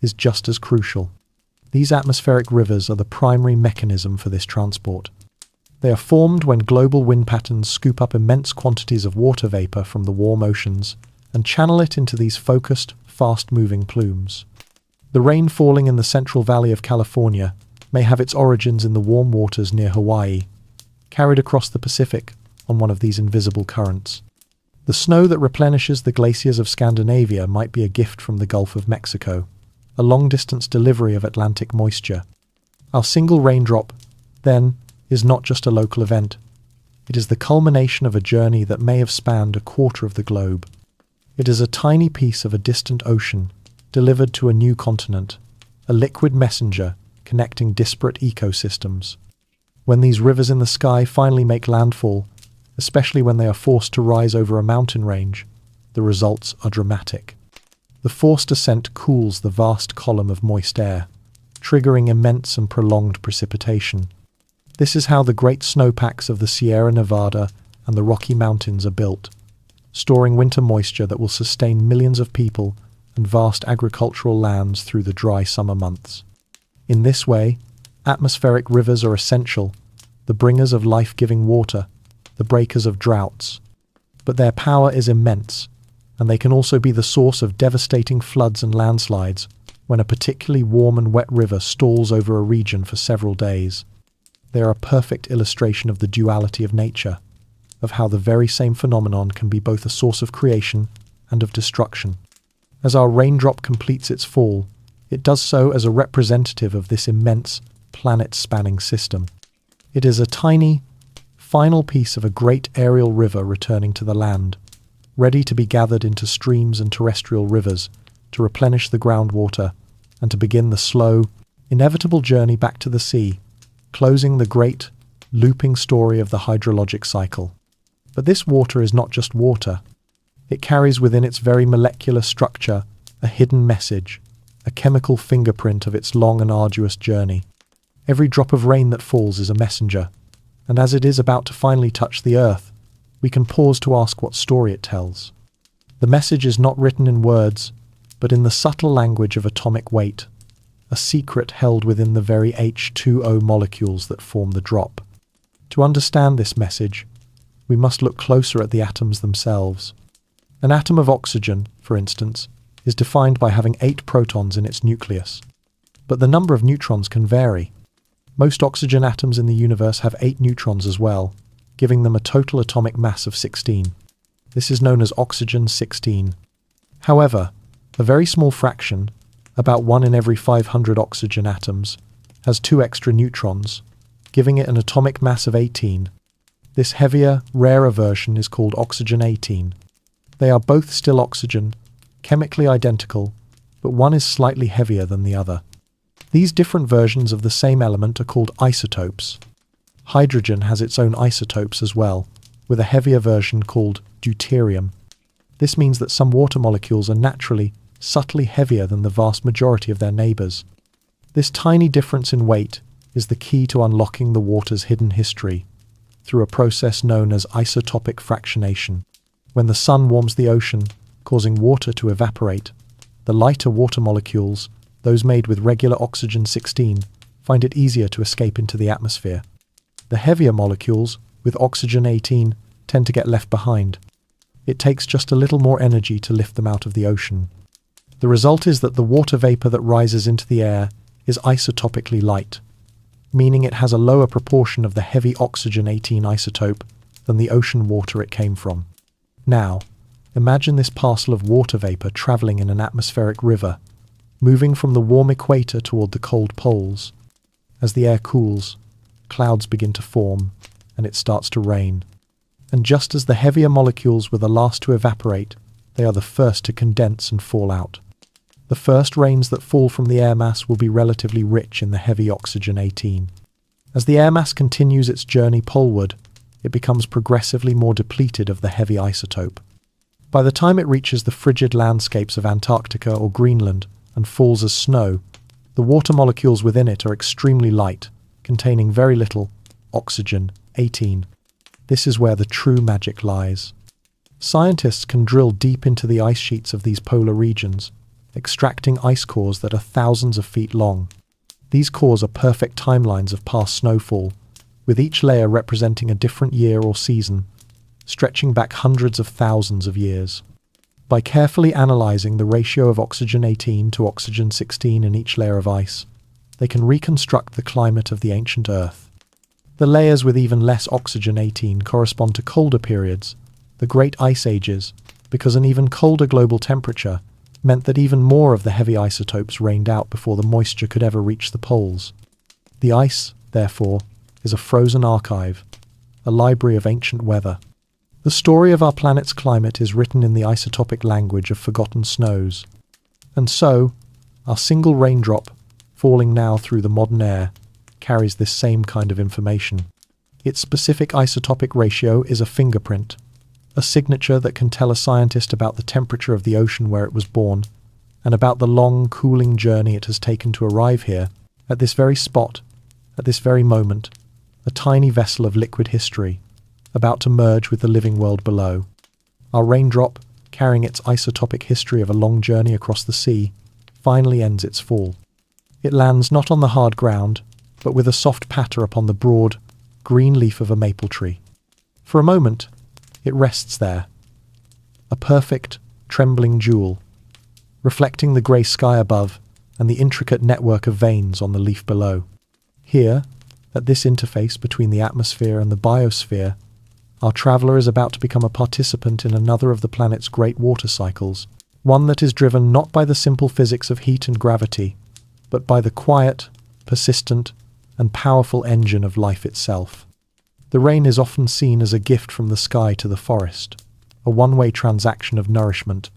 Speaker 1: is just as crucial. These atmospheric rivers are the primary mechanism for this transport. They are formed when global wind patterns scoop up immense quantities of water vapor from the warm oceans and channel it into these focused, fast-moving plumes. The rain falling in the Central Valley of California may have its origins in the warm waters near Hawaii, carried across the Pacific on one of these invisible currents. The snow that replenishes the glaciers of Scandinavia might be a gift from the Gulf of Mexico, a long-distance delivery of Atlantic moisture. Our single raindrop, then, is not just a local event. It is the culmination of a journey that may have spanned a quarter of the globe. It is a tiny piece of a distant ocean, delivered to a new continent, a liquid messenger connecting disparate ecosystems. When these rivers in the sky finally make landfall, especially when they are forced to rise over a mountain range, the results are dramatic. The forced ascent cools the vast column of moist air, triggering immense and prolonged precipitation. This is how the great snowpacks of the Sierra Nevada and the Rocky Mountains are built. storing winter moisture that will sustain millions of people and vast agricultural lands through the dry summer months. In this way, atmospheric rivers are essential, the bringers of life-giving water, the breakers of droughts. But their power is immense, and they can also be the source of devastating floods and landslides when a particularly warm and wet river stalls over a region for several days. They are a perfect illustration of the duality of nature, of how the very same phenomenon can be both a source of creation and of destruction. As our raindrop completes its fall, it does so as a representative of this immense, planet-spanning system. It is a tiny, final piece of a great aerial river returning to the land, ready to be gathered into streams and terrestrial rivers, to replenish the groundwater, and to begin the slow, inevitable journey back to the sea, closing the great, looping story of the hydrologic cycle. But this water is not just water. It carries within its very molecular structure a hidden message, a chemical fingerprint of its long and arduous journey. Every drop of rain that falls is a messenger, and as it is about to finally touch the earth, we can pause to ask what story it tells. The message is not written in words, but in the subtle language of atomic weight, a secret held within the very H2O molecules that form the drop. To understand this message, we must look closer at the atoms themselves. An atom of oxygen, for instance, is defined by having 8 protons in its nucleus. But the number of neutrons can vary. Most oxygen atoms in the universe have 8 neutrons as well, giving them a total atomic mass of 16. This is known as oxygen-16. However, a very small fraction, about 1 in every 500 oxygen atoms, has 2 extra neutrons, giving it an atomic mass of 18. This heavier, rarer version is called oxygen-18. They are both still oxygen, chemically identical, but one is slightly heavier than the other. These different versions of the same element are called isotopes. Hydrogen has its own isotopes as well, with a heavier version called deuterium. This means that some water molecules are naturally, subtly heavier than the vast majority of their neighbours. This tiny difference in weight is the key to unlocking the water's hidden history, through a process known as isotopic fractionation. When the sun warms the ocean, causing water to evaporate, the lighter water molecules, those made with regular oxygen-16, find it easier to escape into the atmosphere. The heavier molecules, with oxygen-18, tend to get left behind. It takes just a little more energy to lift them out of the ocean. The result is that the water vapor that rises into the air is isotopically light, meaning it has a lower proportion of the heavy oxygen-18 isotope than the ocean water it came from. Now, imagine this parcel of water vapor traveling in an atmospheric river, moving from the warm equator toward the cold poles. As the air cools, clouds begin to form, and it starts to rain. And just as the heavier molecules were the last to evaporate, they are the first to condense and fall out. The first rains that fall from the air mass will be relatively rich in the heavy oxygen-18. As the air mass continues its journey poleward, it becomes progressively more depleted of the heavy isotope. By the time it reaches the frigid landscapes of Antarctica or Greenland and falls as snow, the water molecules within it are extremely light, containing very little oxygen-18. This is where the true magic lies. Scientists can drill deep into the ice sheets of these polar regions, extracting ice cores that are thousands of feet long. These cores are perfect timelines of past snowfall, with each layer representing a different year or season, stretching back hundreds of thousands of years. By carefully analyzing the ratio of oxygen-18 to oxygen-16 in each layer of ice, they can reconstruct the climate of the ancient Earth. The layers with even less oxygen-18 correspond to colder periods, the Great Ice Ages, because an even colder global temperature meant that even more of the heavy isotopes rained out before the moisture could ever reach the poles. The ice, therefore, is a frozen archive, a library of ancient weather. The story of our planet's climate is written in the isotopic language of forgotten snows. And so, our single raindrop, falling now through the modern air, carries this same kind of information. Its specific isotopic ratio is a fingerprint, a signature that can tell a scientist about the temperature of the ocean where it was born, and about the long, cooling journey it has taken to arrive here, at this very spot, at this very moment, a tiny vessel of liquid history, about to merge with the living world below. Our raindrop, carrying its isotopic history of a long journey across the sea, finally ends its fall. It lands not on the hard ground, but with a soft patter upon the broad, green leaf of a maple tree. For a moment, it rests there, a perfect, trembling jewel, reflecting the grey sky above and the intricate network of veins on the leaf below. Here, at this interface between the atmosphere and the biosphere, our traveller is about to become a participant in another of the planet's great water cycles, one that is driven not by the simple physics of heat and gravity, but by the quiet, persistent, and powerful engine of life itself. The rain is often seen as a gift from the sky to the forest, a one-way transaction of nourishment.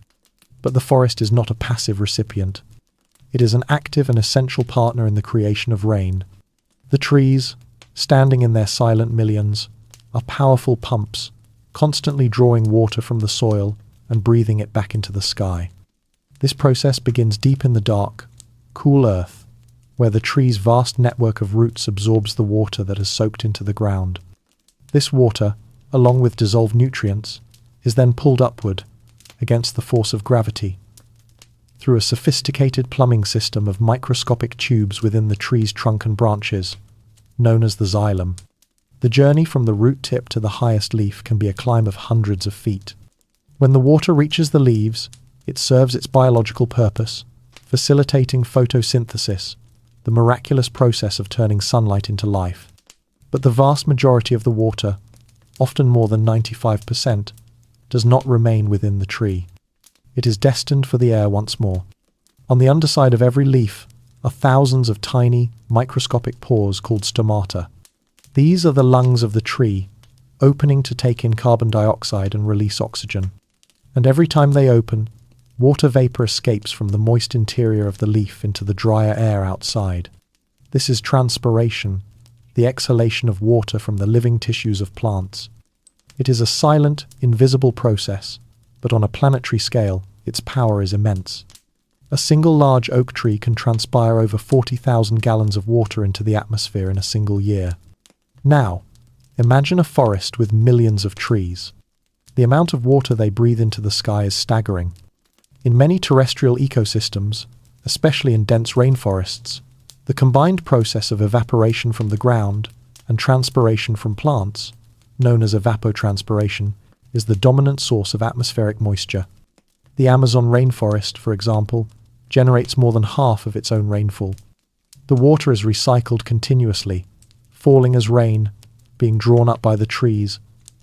Speaker 1: But the forest is not a passive recipient. It is an active and essential partner in the creation of rain. The trees, standing in their silent millions, are powerful pumps, constantly drawing water from the soil and breathing it back into the sky. This process begins deep in the dark, cool earth, where the tree's vast network of roots absorbs the water that has soaked into the ground. This water, along with dissolved nutrients, is then pulled upward against the force of gravity through a sophisticated plumbing system of microscopic tubes within the tree's trunk and branches, known as the xylem. The journey from the root tip to the highest leaf can be a climb of hundreds of feet. When the water reaches the leaves, it serves its biological purpose, facilitating photosynthesis, the miraculous process of turning sunlight into life. But the vast majority of the water, often more than 95%, does not remain within the tree. It is destined for the air once more. On the underside of every leaf are thousands of tiny, microscopic pores called stomata. These are the lungs of the tree, opening to take in carbon dioxide and release oxygen. And every time they open, water vapor escapes from the moist interior of the leaf into the drier air outside. This is transpiration, the exhalation of water from the living tissues of plants. It is a silent, invisible process, but on a planetary scale, its power is immense. A single large oak tree can transpire over 40,000 gallons of water into the atmosphere in a single year. Now, imagine a forest with millions of trees. The amount of water they breathe into the sky is staggering. In many terrestrial ecosystems, especially in dense rainforests, the combined process of evaporation from the ground and transpiration from plants, known as evapotranspiration, is the dominant source of atmospheric moisture. The Amazon rainforest, for example, generates more than half of its own rainfall. The water is recycled continuously, falling as rain, being drawn up by the trees,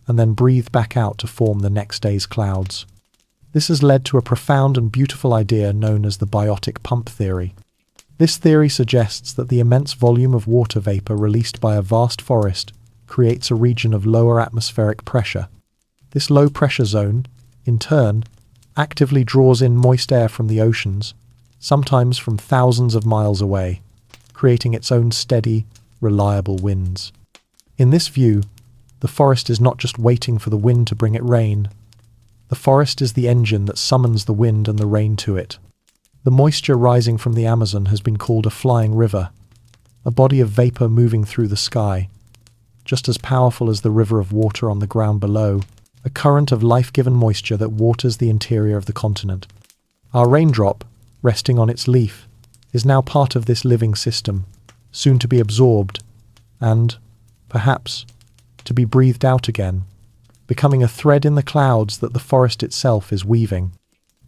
Speaker 1: and then breathed back out to form the next day's clouds. This has led to a profound and beautiful idea known as the biotic pump theory. This theory suggests that the immense volume of water vapor released by a vast forest creates a region of lower atmospheric pressure. This low pressure zone, in turn, actively draws in moist air from the oceans, sometimes from thousands of miles away, creating its own steady, reliable winds. In this view, the forest is not just waiting for the wind to bring it rain. The forest is the engine that summons the wind and the rain to it. The moisture rising from the Amazon has been called a flying river, a body of vapor moving through the sky, just as powerful as the river of water on the ground below, a current of life-given moisture that waters the interior of the continent. Our raindrop, resting on its leaf, is now part of this living system, soon to be absorbed, and, perhaps, to be breathed out again, becoming a thread in the clouds that the forest itself is weaving.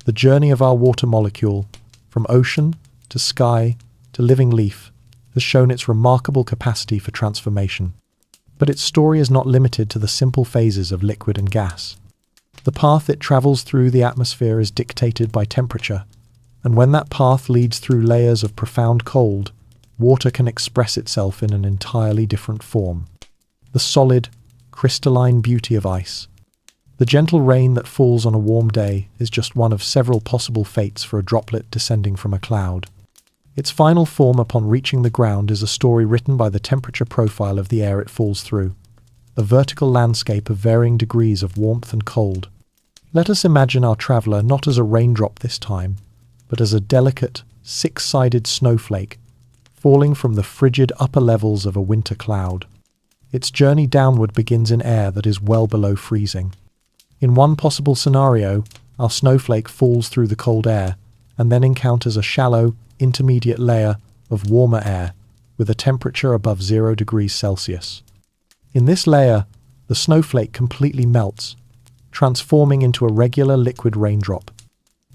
Speaker 1: The journey of our water molecule, from ocean to sky to living leaf, has shown its remarkable capacity for transformation. But its story is not limited to the simple phases of liquid and gas. The path it travels through the atmosphere is dictated by temperature, and when that path leads through layers of profound cold, water can express itself in an entirely different form. The solid, crystalline beauty of ice. The gentle rain that falls on a warm day is just one of several possible fates for a droplet descending from a cloud. Its final form upon reaching the ground is a story written by the temperature profile of the air it falls through, a vertical landscape of varying degrees of warmth and cold. Let us imagine our traveller not as a raindrop this time, but as a delicate, six-sided snowflake, falling from the frigid upper levels of a winter cloud. Its journey downward begins in air that is well below freezing. In one possible scenario, our snowflake falls through the cold air and then encounters a shallow, intermediate layer of warmer air with a temperature above 0 degrees Celsius. In this layer, the snowflake completely melts, transforming into a regular liquid raindrop.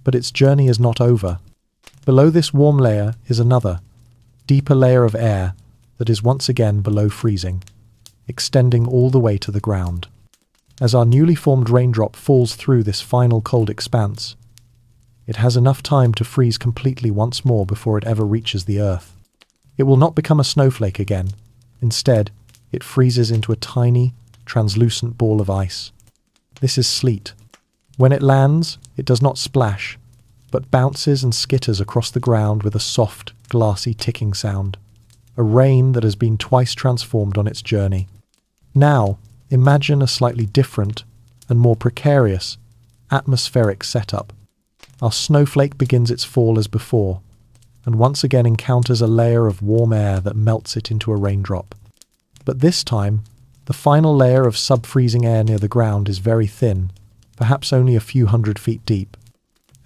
Speaker 1: But its journey is not over. Below this warm layer is another, deeper layer of air that is once again below freezing, extending all the way to the ground. As our newly formed raindrop falls through this final cold expanse, it has enough time to freeze completely once more before it ever reaches the earth. It will not become a snowflake again. Instead, it freezes into a tiny, translucent ball of ice. This is sleet. When it lands, it does not splash, but bounces and skitters across the ground with a soft, glassy ticking sound. A rain that has been twice transformed on its journey. Now, imagine a slightly different and more precarious atmospheric setup. Our snowflake begins its fall as before, and once again encounters a layer of warm air that melts it into a raindrop. But this time, the final layer of sub-freezing air near the ground is very thin, perhaps only a few 100 feet deep.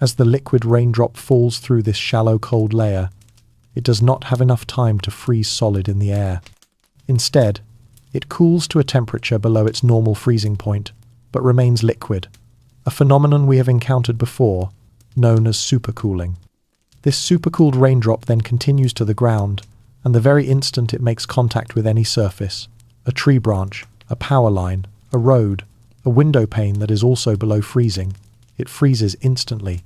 Speaker 1: As the liquid raindrop falls through this shallow cold layer, it does not have enough time to freeze solid in the air. Instead, it cools to a temperature below its normal freezing point, but remains liquid, a phenomenon we have encountered before, known as supercooling. This supercooled raindrop then continues to the ground, and the very instant it makes contact with any surface, a tree branch, a power line, a road, a window pane that is also below freezing, it freezes instantly.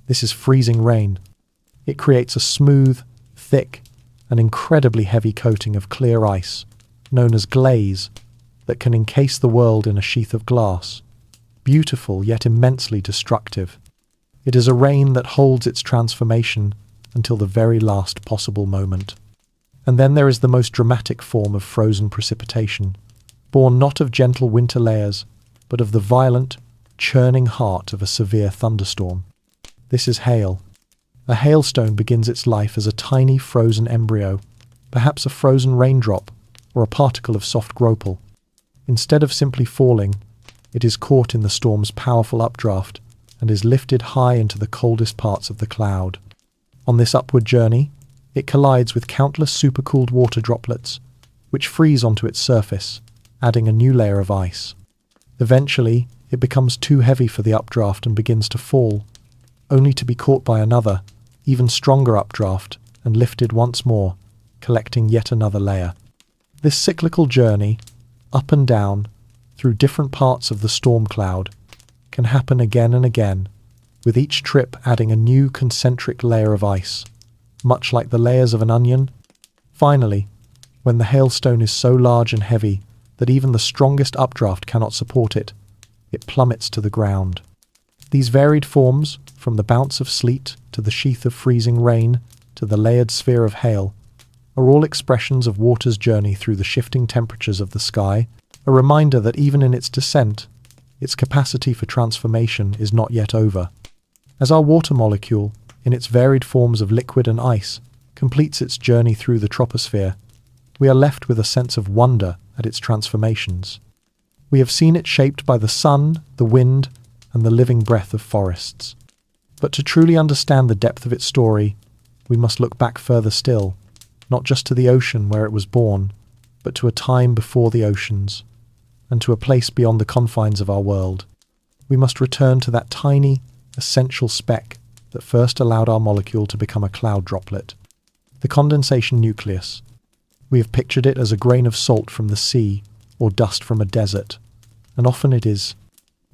Speaker 1: This is freezing rain. It creates a smooth, thick, and incredibly heavy coating of clear ice, known as glaze, that can encase the world in a sheath of glass. Beautiful yet immensely destructive. It is a rain that holds its transformation until the very last possible moment. And then there is the most dramatic form of frozen precipitation, born not of gentle winter layers, but of the violent, churning heart of a severe thunderstorm. This is hail. A hailstone begins its life as a tiny frozen embryo, perhaps a frozen raindrop or a particle of soft gropal. Instead of simply falling, it is caught in the storm's powerful updraft and is lifted high into the coldest parts of the cloud. On this upward journey, it collides with countless supercooled water droplets, which freeze onto its surface, adding a new layer of ice. Eventually, it becomes too heavy for the updraft and begins to fall, only to be caught by another, even stronger updraft and lifted once more, collecting yet another layer. This cyclical journey, up and down, through different parts of the storm cloud, can happen again and again, with each trip adding a new concentric layer of ice, much like the layers of an onion. Finally, when the hailstone is so large and heavy that even the strongest updraft cannot support it, it plummets to the ground. These varied forms, from the bounce of sleet to the sheath of freezing rain to the layered sphere of hail, are all expressions of water's journey through the shifting temperatures of the sky, a reminder that even in its descent, its capacity for transformation is not yet over. As our water molecule, in its varied forms of liquid and ice, completes its journey through the troposphere, we are left with a sense of wonder at its transformations. We have seen it shaped by the sun, the wind, and the living breath of forests. But to truly understand the depth of its story, we must look back further still, not just to the ocean where it was born, but to a time before the oceans, and to a place beyond the confines of our world. We must return to that tiny, essential speck that first allowed our molecule to become a cloud droplet, the condensation nucleus. We have pictured it as a grain of salt from the sea or dust from a desert, and often it is.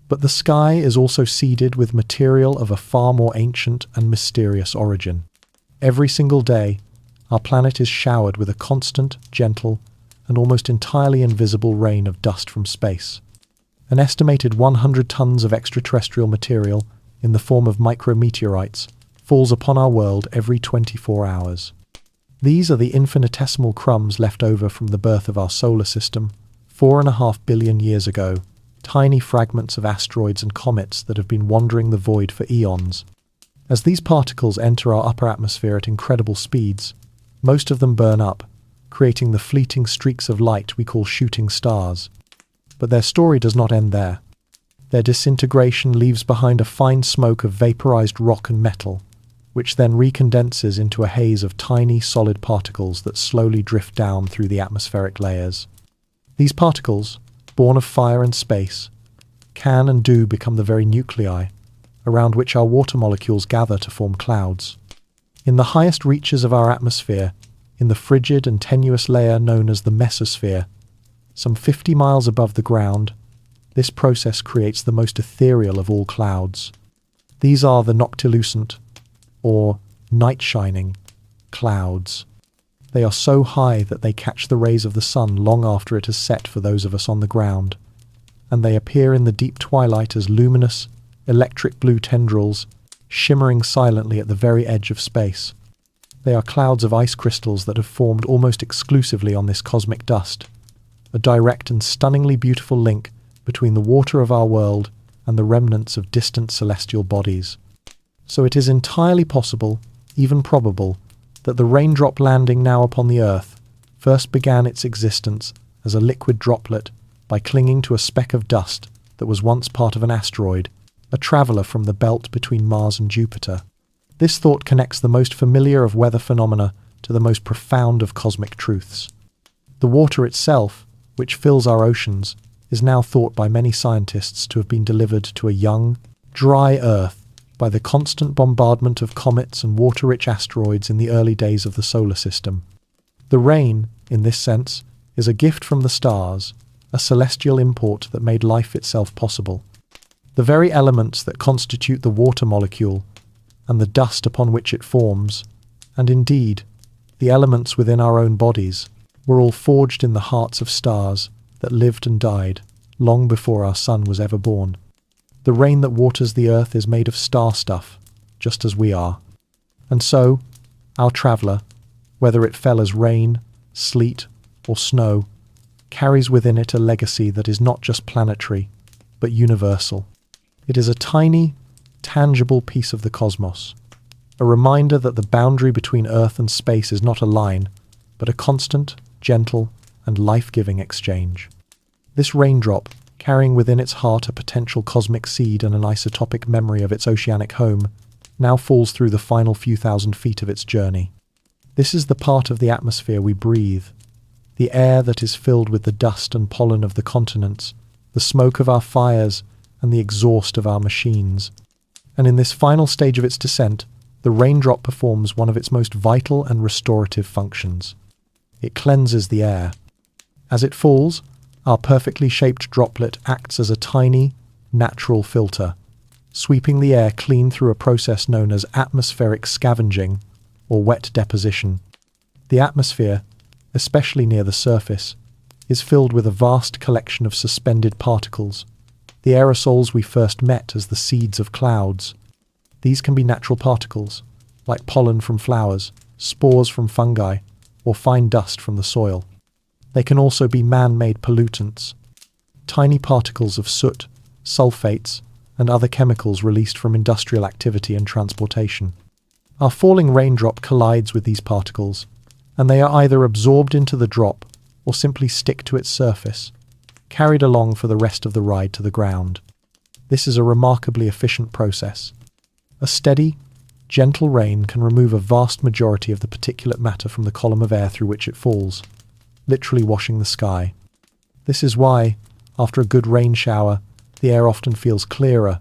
Speaker 1: But the sky is also seeded with material of a far more ancient and mysterious origin. Every single day, our planet is showered with a constant, gentle, and almost entirely invisible rain of dust from space. An estimated 100 tons of extraterrestrial material in the form of micrometeorites falls upon our world every 24 hours. These are the infinitesimal crumbs left over from the birth of our solar system 4.5 billion years ago, tiny fragments of asteroids and comets that have been wandering the void for eons. As these particles enter our upper atmosphere at incredible speeds, most of them burn up, creating the fleeting streaks of light we call shooting stars. But their story does not end there. Their disintegration leaves behind a fine smoke of vaporized rock and metal, which then recondenses into a haze of tiny, solid particles that slowly drift down through the atmospheric layers. These particles, born of fire and space, can and do become the very nuclei around which our water molecules gather to form clouds. In the highest reaches of our atmosphere, in the frigid and tenuous layer known as the mesosphere, some 50 miles above the ground, this process creates the most ethereal of all clouds. These are the noctilucent, or night-shining, clouds. They are so high that they catch the rays of the sun long after it has set for those of us on the ground, and they appear in the deep twilight as luminous, electric blue tendrils, shimmering silently at the very edge of space. They are clouds of ice crystals that have formed almost exclusively on this cosmic dust, a direct and stunningly beautiful link between the water of our world and the remnants of distant celestial bodies. So it is entirely possible, even probable, that the raindrop landing now upon the Earth first began its existence as a liquid droplet by clinging to a speck of dust that was once part of an asteroid, a traveller from the belt between Mars and Jupiter. This thought connects the most familiar of weather phenomena to the most profound of cosmic truths. The water itself, which fills our oceans, is now thought by many scientists to have been delivered to a young, dry Earth by the constant bombardment of comets and water-rich asteroids in the early days of the solar system. The rain, in this sense, is a gift from the stars, a celestial import that made life itself possible. The very elements that constitute the water molecule, and the dust upon which it forms, and indeed, the elements within our own bodies, were all forged in the hearts of stars that lived and died long before our sun was ever born. The rain that waters the earth is made of star stuff, just as we are. And so, our traveller, whether it fell as rain, sleet, or snow, carries within it a legacy that is not just planetary, but universal. It is a tiny, tangible piece of the cosmos, a reminder that the boundary between Earth and space is not a line, but a constant, gentle, and life-giving exchange. This raindrop, carrying within its heart a potential cosmic seed and an isotopic memory of its oceanic home, now falls through the final few thousand feet of its journey. This is the part of the atmosphere we breathe, the air that is filled with the dust and pollen of the continents, the smoke of our fires, and the exhaust of our machines. And in this final stage of its descent, the raindrop performs one of its most vital and restorative functions. It cleanses the air. As it falls, our perfectly shaped droplet acts as a tiny, natural filter, sweeping the air clean through a process known as atmospheric scavenging, or wet deposition. The atmosphere, especially near the surface, is filled with a vast collection of suspended particles, the aerosols we first met as the seeds of clouds. These can be natural particles, like pollen from flowers, spores from fungi, or fine dust from the soil. They can also be man-made pollutants, tiny particles of soot, sulfates, and other chemicals released from industrial activity and transportation. Our falling raindrop collides with these particles, and they are either absorbed into the drop or simply stick to its surface, carried along for the rest of the ride to the ground. This is a remarkably efficient process. A steady, gentle rain can remove a vast majority of the particulate matter from the column of air through which it falls, literally washing the sky. This is why, after a good rain shower, the air often feels clearer,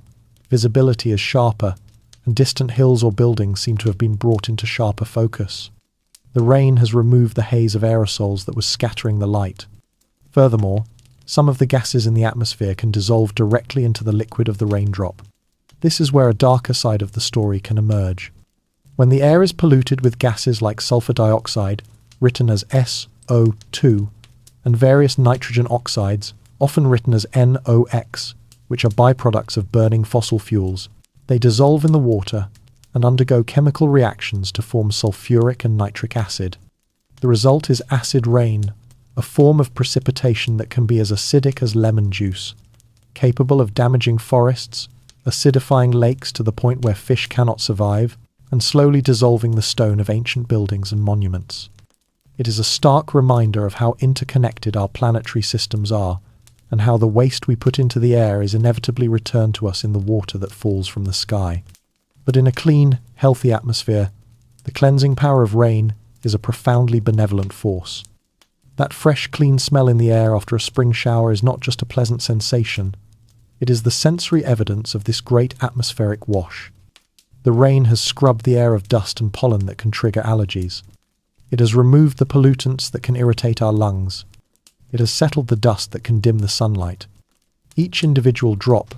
Speaker 1: visibility is sharper, and distant hills or buildings seem to have been brought into sharper focus. The rain has removed the haze of aerosols that was scattering the light. Furthermore, some of the gases in the atmosphere can dissolve directly into the liquid of the raindrop. This is where a darker side of the story can emerge. When the air is polluted with gases like sulfur dioxide, written as SO2, and various nitrogen oxides, often written as NOx, which are byproducts of burning fossil fuels, they dissolve in the water and undergo chemical reactions to form sulfuric and nitric acid. The result is acid rain, a form of precipitation that can be as acidic as lemon juice, capable of damaging forests, acidifying lakes to the point where fish cannot survive, and slowly dissolving the stone of ancient buildings and monuments. It is a stark reminder of how interconnected our planetary systems are, and how the waste we put into the air is inevitably returned to us in the water that falls from the sky. But in a clean, healthy atmosphere, the cleansing power of rain is a profoundly benevolent force. That fresh, clean smell in the air after a spring shower is not just a pleasant sensation, it is the sensory evidence of this great atmospheric wash. The rain has scrubbed the air of dust and pollen that can trigger allergies. It has removed the pollutants that can irritate our lungs. It has settled the dust that can dim the sunlight. Each individual drop,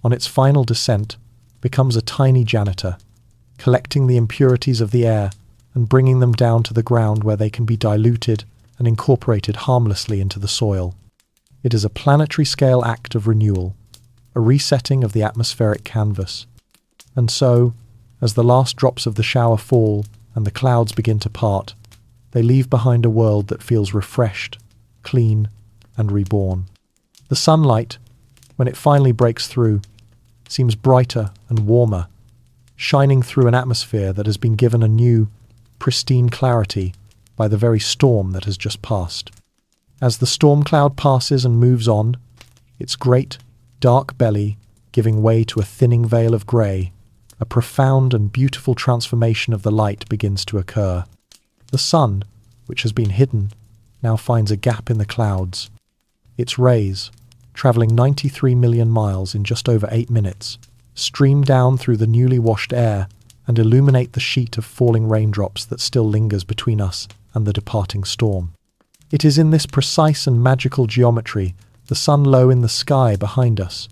Speaker 1: on its final descent, becomes a tiny janitor, collecting the impurities of the air and bringing them down to the ground where they can be diluted and incorporated harmlessly into the soil. It is a planetary-scale act of renewal, a resetting of the atmospheric canvas. And so, as the last drops of the shower fall and the clouds begin to part, they leave behind a world that feels refreshed, clean, and reborn. The sunlight, when it finally breaks through, seems brighter and warmer, shining through an atmosphere that has been given a new, pristine clarity by the very storm that has just passed. As the storm cloud passes and moves on, its great, dark belly giving way to a thinning veil of grey, a profound and beautiful transformation of the light begins to occur. The sun, which has been hidden, now finds a gap in the clouds. Its rays, travelling 93 million miles in just over 8 minutes, stream down through the newly washed air and illuminate the sheet of falling raindrops that still lingers between us and the departing storm. It is in this precise and magical geometry, the sun low in the sky behind us,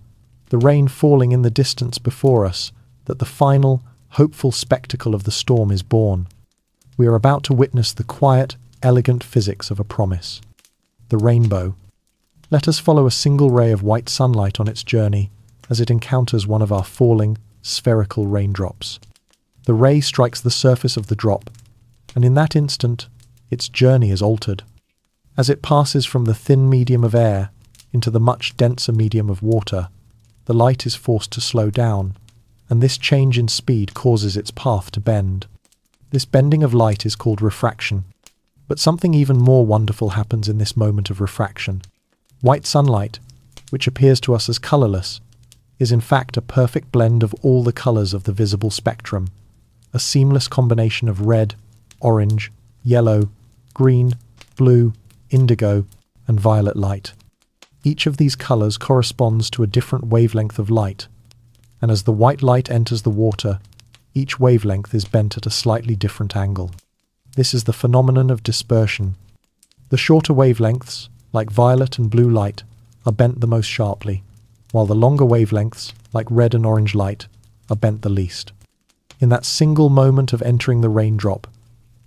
Speaker 1: the rain falling in the distance before us, that the final, hopeful spectacle of the storm is born. We are about to witness the quiet, elegant physics of a promise. The rainbow. Let us follow a single ray of white sunlight on its journey as it encounters one of our falling, spherical raindrops. The ray strikes the surface of the drop, and in that instant, its journey is altered. As it passes from the thin medium of air into the much denser medium of water, the light is forced to slow down, and this change in speed causes its path to bend. This bending of light is called refraction. But something even more wonderful happens in this moment of refraction. White sunlight, which appears to us as colourless, is in fact a perfect blend of all the colours of the visible spectrum, a seamless combination of red, orange, yellow, green, blue, indigo, and violet light. Each of these colours corresponds to a different wavelength of light, and as the white light enters the water, each wavelength is bent at a slightly different angle. This is the phenomenon of dispersion. The shorter wavelengths, like violet and blue light, are bent the most sharply, while the longer wavelengths, like red and orange light, are bent the least. In that single moment of entering the raindrop,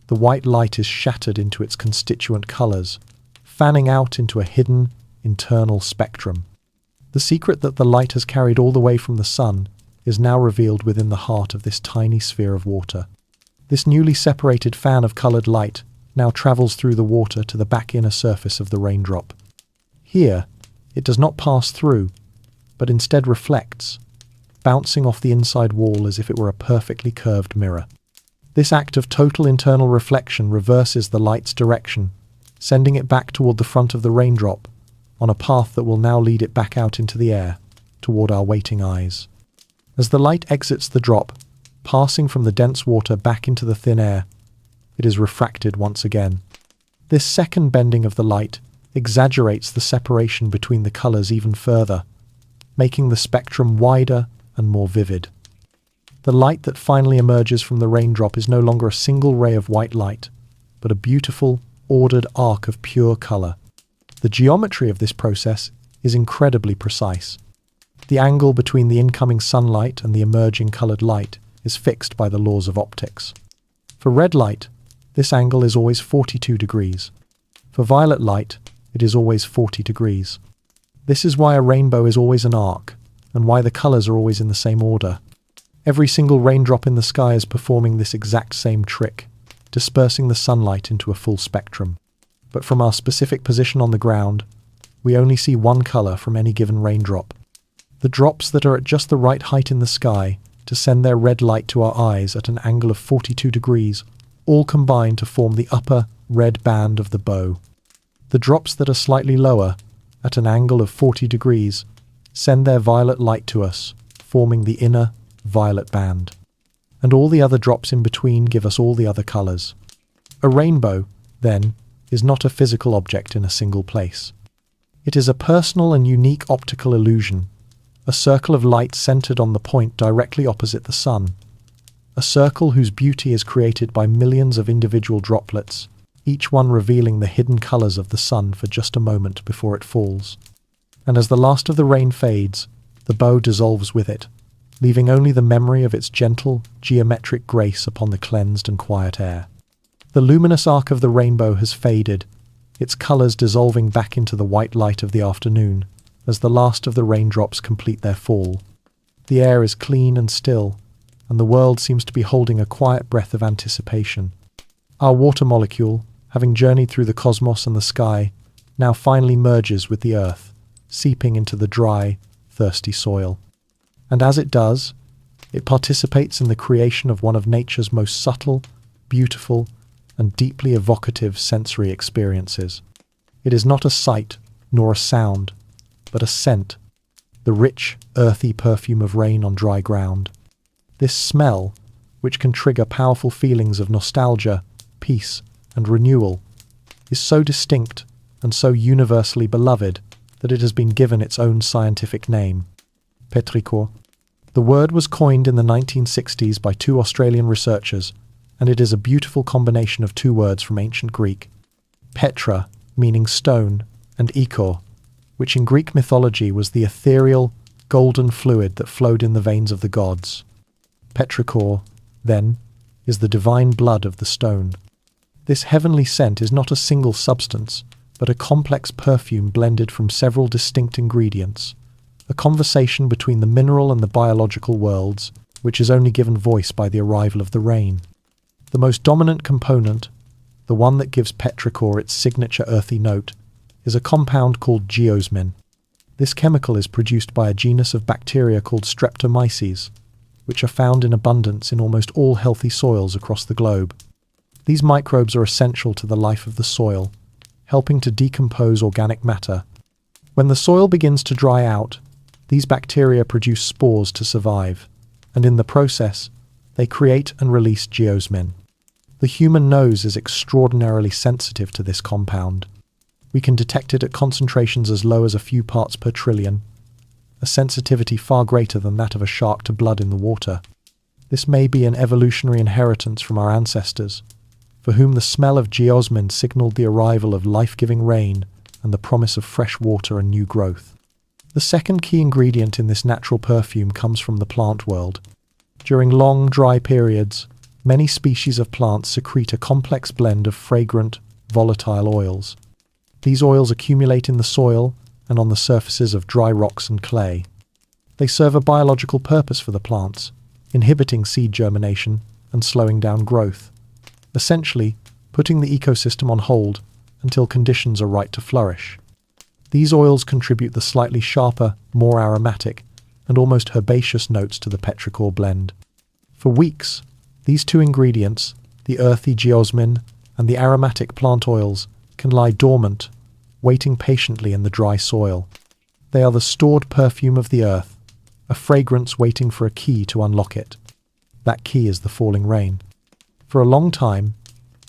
Speaker 1: the white light is shattered into its constituent colours, fanning out into a hidden, internal spectrum. The secret that the light has carried all the way from the sun is now revealed within the heart of this tiny sphere of water. This newly separated fan of coloured light now travels through the water to the back inner surface of the raindrop. Here, it does not pass through, but instead reflects, bouncing off the inside wall as if it were a perfectly curved mirror. This act of total internal reflection reverses the light's direction, sending it back toward the front of the raindrop, on a path that will now lead it back out into the air, toward our waiting eyes. As the light exits the drop, passing from the dense water back into the thin air, it is refracted once again. This second bending of the light exaggerates the separation between the colours even further, making the spectrum wider and more vivid. The light that finally emerges from the raindrop is no longer a single ray of white light, but a beautiful, ordered arc of pure colour. The geometry of this process is incredibly precise. The angle between the incoming sunlight and the emerging coloured light is fixed by the laws of optics. For red light, this angle is always 42 degrees. For violet light, it is always 40 degrees. This is why a rainbow is always an arc, and why the colours are always in the same order. Every single raindrop in the sky is performing this exact same trick, dispersing the sunlight into a full spectrum. But from our specific position on the ground, we only see one colour from any given raindrop. The drops that are at just the right height in the sky to send their red light to our eyes at an angle of 42 degrees all combine to form the upper red band of the bow. The drops that are slightly lower at an angle of 40 degrees, send their violet light to us, forming the inner violet band. And all the other drops in between give us all the other colors. A rainbow, then, is not a physical object in a single place. It is a personal and unique optical illusion, a circle of light centered on the point directly opposite the sun, a circle whose beauty is created by millions of individual droplets, each one revealing the hidden colors of the sun for just a moment before it falls. And as the last of the rain fades, the bow dissolves with it, leaving only the memory of its gentle, geometric grace upon the cleansed and quiet air. The luminous arc of the rainbow has faded, its colors dissolving back into the white light of the afternoon, as the last of the raindrops complete their fall. The air is clean and still, and the world seems to be holding a quiet breath of anticipation. Our water molecule, having journeyed through the cosmos and the sky, now finally merges with the earth, seeping into the dry, thirsty soil. And as it does, it participates in the creation of one of nature's most subtle, beautiful, and deeply evocative sensory experiences. It is not a sight nor a sound, but a scent, the rich, earthy perfume of rain on dry ground. This smell, which can trigger powerful feelings of nostalgia, peace, and renewal, is so distinct and so universally beloved that it has been given its own scientific name, Petrichor. The word was coined in the 1960s by two Australian researchers, and it is a beautiful combination of two words from ancient Greek, Petra, meaning stone, and ichor, which in Greek mythology was the ethereal, golden fluid that flowed in the veins of the gods. Petrichor, then, is the divine blood of the stone. This heavenly scent is not a single substance, but a complex perfume blended from several distinct ingredients, a conversation between the mineral and the biological worlds, which is only given voice by the arrival of the rain. The most dominant component, the one that gives petrichor its signature earthy note, is a compound called geosmin. This chemical is produced by a genus of bacteria called Streptomyces, which are found in abundance in almost all healthy soils across the globe. These microbes are essential to the life of the soil, helping to decompose organic matter. When the soil begins to dry out, these bacteria produce spores to survive, and in the process, they create and release geosmin. The human nose is extraordinarily sensitive to this compound. We can detect it at concentrations as low as a few parts per trillion, a sensitivity far greater than that of a shark to blood in the water. This may be an evolutionary inheritance from our ancestors, for whom the smell of geosmin signaled the arrival of life-giving rain and the promise of fresh water and new growth. The second key ingredient in this natural perfume comes from the plant world. During long, dry periods, many species of plants secrete a complex blend of fragrant, volatile oils. These oils accumulate in the soil and on the surfaces of dry rocks and clay. They serve a biological purpose for the plants, inhibiting seed germination and slowing down growth, essentially putting the ecosystem on hold until conditions are right to flourish. These oils contribute the slightly sharper, more aromatic, and almost herbaceous notes to the petrichor blend. For weeks, these two ingredients, the earthy geosmin and the aromatic plant oils, can lie dormant, waiting patiently in the dry soil. They are the stored perfume of the earth, a fragrance waiting for a key to unlock it. That key is the falling rain. For a long time,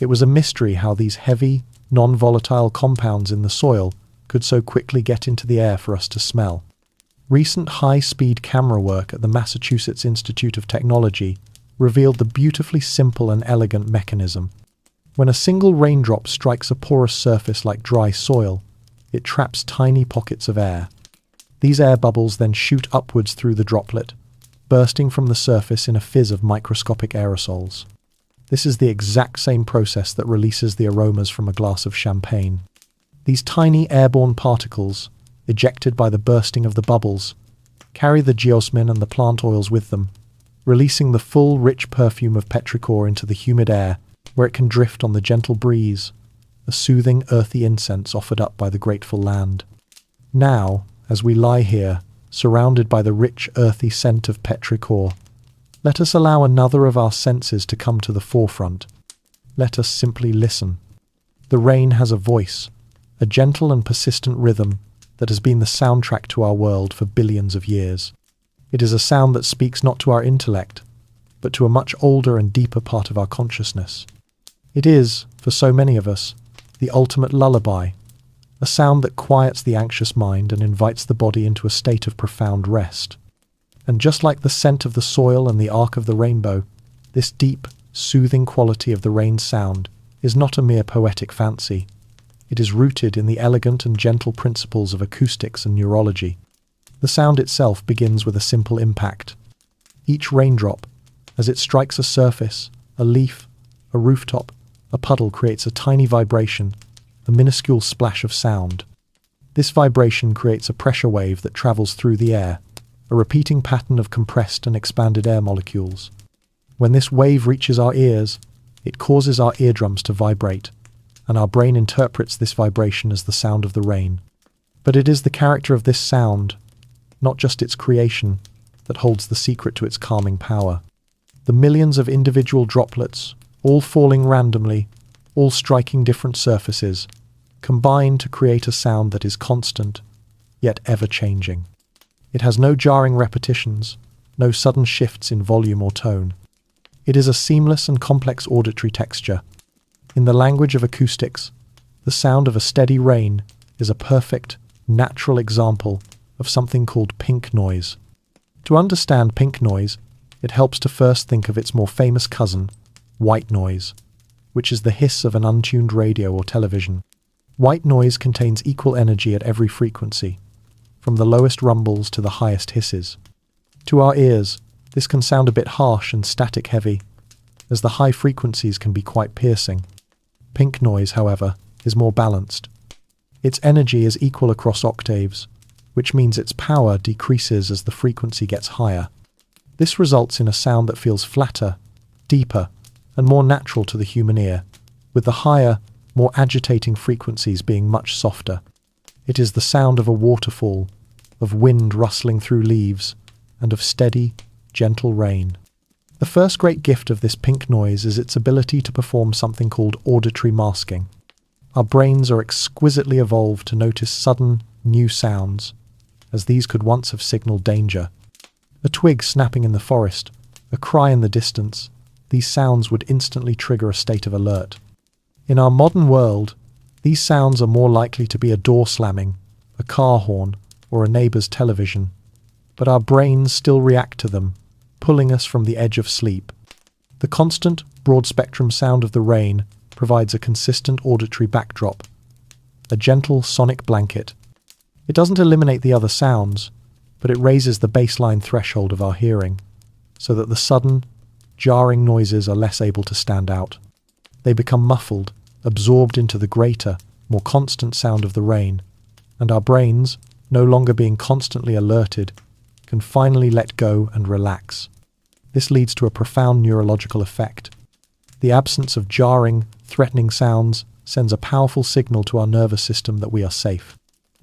Speaker 1: it was a mystery how these heavy, non-volatile compounds in the soil could so quickly get into the air for us to smell. Recent high-speed camera work at the Massachusetts Institute of Technology revealed the beautifully simple and elegant mechanism. When a single raindrop strikes a porous surface like dry soil, it traps tiny pockets of air. These air bubbles then shoot upwards through the droplet, bursting from the surface in a fizz of microscopic aerosols. This is the exact same process that releases the aromas from a glass of champagne. These tiny airborne particles, ejected by the bursting of the bubbles, carry the geosmin and the plant oils with them, releasing the full, rich perfume of petrichor into the humid air, where it can drift on the gentle breeze, a soothing, earthy incense offered up by the grateful land. Now, as we lie here, surrounded by the rich, earthy scent of petrichor, let us allow another of our senses to come to the forefront. Let us simply listen. The rain has a voice, a gentle and persistent rhythm that has been the soundtrack to our world for billions of years. It is a sound that speaks not to our intellect, but to a much older and deeper part of our consciousness. It is, for so many of us, the ultimate lullaby, a sound that quiets the anxious mind and invites the body into a state of profound rest. And just like the scent of the soil and the arc of the rainbow, this deep, soothing quality of the rain's sound is not a mere poetic fancy. It is rooted in the elegant and gentle principles of acoustics and neurology. The sound itself begins with a simple impact. Each raindrop, as it strikes a surface, a leaf, a rooftop, a puddle, creates a tiny vibration, a minuscule splash of sound. This vibration creates a pressure wave that travels through the air, a repeating pattern of compressed and expanded air molecules. When this wave reaches our ears, it causes our eardrums to vibrate, and our brain interprets this vibration as the sound of the rain. But it is the character of this sound, not just its creation, that holds the secret to its calming power. The millions of individual droplets, all falling randomly, all striking different surfaces, combine to create a sound that is constant, yet ever-changing. It has no jarring repetitions, no sudden shifts in volume or tone. It is a seamless and complex auditory texture. In the language of acoustics, the sound of a steady rain is a perfect, natural example of something called pink noise. To understand pink noise, it helps to first think of its more famous cousin, white noise, which is the hiss of an untuned radio or television. White noise contains equal energy at every frequency, from the lowest rumbles to the highest hisses. To our ears, this can sound a bit harsh and static heavy, as the high frequencies can be quite piercing. Pink noise, however, is more balanced. Its energy is equal across octaves, which means its power decreases as the frequency gets higher. This results in a sound that feels flatter, deeper, and more natural to the human ear, with the higher, more agitating frequencies being much softer. It is the sound of a waterfall, of wind rustling through leaves, and of steady, gentle rain. The first great gift of this pink noise is its ability to perform something called auditory masking. Our brains are exquisitely evolved to notice sudden, new sounds, as these could once have signaled danger. A twig snapping in the forest, a cry in the distance, these sounds would instantly trigger a state of alert. In our modern world, these sounds are more likely to be a door slamming, a car horn, or a neighbor's television, but our brains still react to them, pulling us from the edge of sleep. The constant, broad-spectrum sound of the rain provides a consistent auditory backdrop, a gentle sonic blanket. It doesn't eliminate the other sounds, but it raises the baseline threshold of our hearing, so that the sudden, jarring noises are less able to stand out. They become muffled, absorbed into the greater, more constant sound of the rain, and our brains, no longer being constantly alerted, can finally let go and relax. This leads to a profound neurological effect. The absence of jarring, threatening sounds sends a powerful signal to our nervous system that we are safe.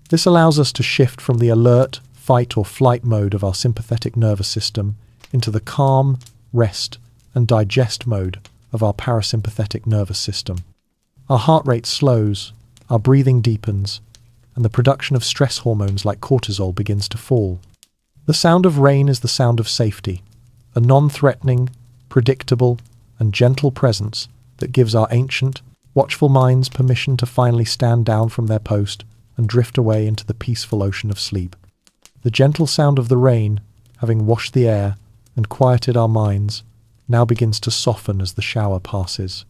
Speaker 1: This allows us to shift from the alert, fight or flight mode of our sympathetic nervous system into the calm, rest, and digest mode of our parasympathetic nervous system. Our heart rate slows, our breathing deepens, and the production of stress hormones like cortisol begins to fall. The sound of rain is the sound of safety, a non-threatening, predictable, and gentle presence that gives our ancient, watchful minds permission to finally stand down from their post and drift away into the peaceful ocean of sleep. The gentle sound of the rain, having washed the air and quieted our minds, now begins to soften as the shower passes.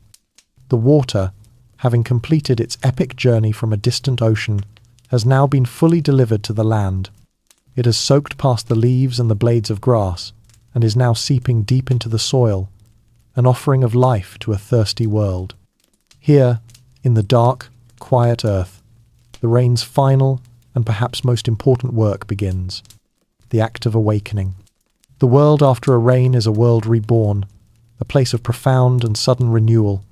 Speaker 1: The water, having completed its epic journey from a distant ocean, has now been fully delivered to the land. It has soaked past the leaves and the blades of grass, and is now seeping deep into the soil, an offering of life to a thirsty world. Here, in the dark, quiet earth, the rain's final and perhaps most important work begins, the act of awakening. The world after a rain is a world reborn, a place of profound and sudden renewal,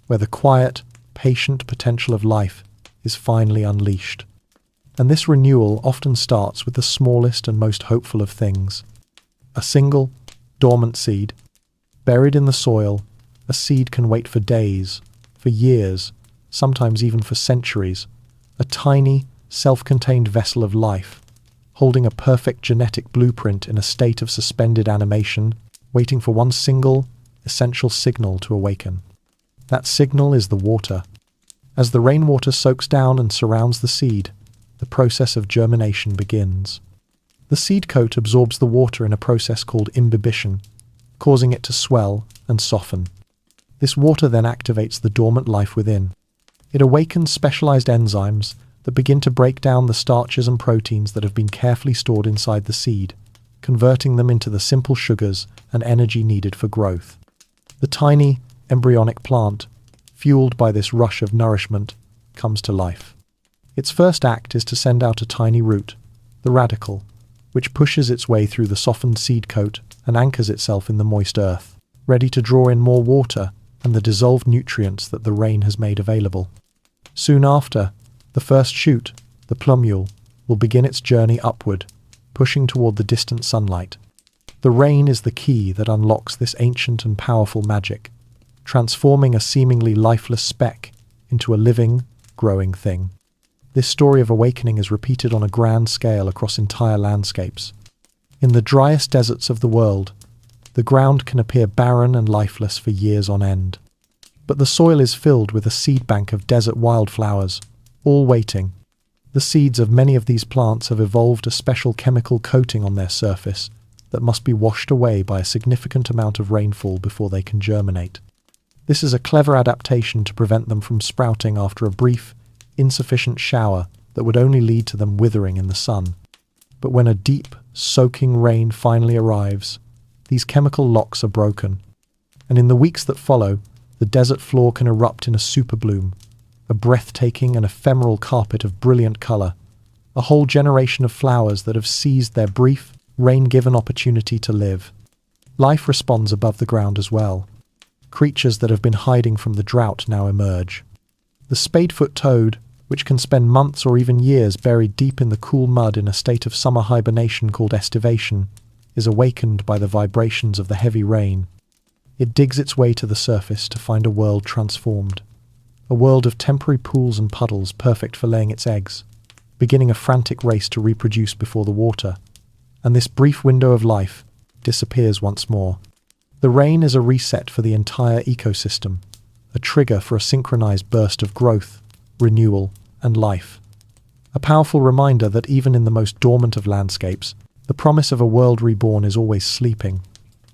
Speaker 1: where the quiet, patient potential of life is finally unleashed. And this renewal often starts with the smallest and most hopeful of things. A single, dormant seed. Buried in the soil, a seed can wait for days, for years, sometimes even for centuries. A tiny, self-contained vessel of life, holding a perfect genetic blueprint in a state of suspended animation, waiting for one single, essential signal to awaken. That signal is the water. As the rainwater soaks down and surrounds the seed, the process of germination begins. The seed coat absorbs the water in a process called imbibition, causing it to swell and soften. This water then activates the dormant life within. It awakens specialized enzymes that begin to break down the starches and proteins that have been carefully stored inside the seed, converting them into the simple sugars and energy needed for growth. The tiny, embryonic plant, fueled by this rush of nourishment, comes to life. Its first act is to send out a tiny root, the radicle, which pushes its way through the softened seed coat and anchors itself in the moist earth, ready to draw in more water and the dissolved nutrients that the rain has made available. Soon after, the first shoot, the plumule, will begin its journey upward, pushing toward the distant sunlight. The rain is the key that unlocks this ancient and powerful magic, transforming a seemingly lifeless speck into a living, growing thing. This story of awakening is repeated on a grand scale across entire landscapes. In the driest deserts of the world, the ground can appear barren and lifeless for years on end. But the soil is filled with a seed bank of desert wildflowers, all waiting. The seeds of many of these plants have evolved a special chemical coating on their surface that must be washed away by a significant amount of rainfall before they can germinate. This is a clever adaptation to prevent them from sprouting after a brief, insufficient shower that would only lead to them withering in the sun. But when a deep, soaking rain finally arrives, these chemical locks are broken, and in the weeks that follow, the desert floor can erupt in a superbloom, a breathtaking and ephemeral carpet of brilliant color, a whole generation of flowers that have seized their brief, rain-given opportunity to live. Life responds above the ground as well. Creatures that have been hiding from the drought now emerge. The spadefoot toad, which can spend months or even years buried deep in the cool mud in a state of summer hibernation called estivation, is awakened by the vibrations of the heavy rain. It digs its way to the surface to find a world transformed. A world of temporary pools and puddles perfect for laying its eggs, beginning a frantic race to reproduce before the water. And this brief window of life disappears once more. The rain is a reset for the entire ecosystem, a trigger for a synchronized burst of growth, renewal, and life. A powerful reminder that even in the most dormant of landscapes, the promise of a world reborn is always sleeping,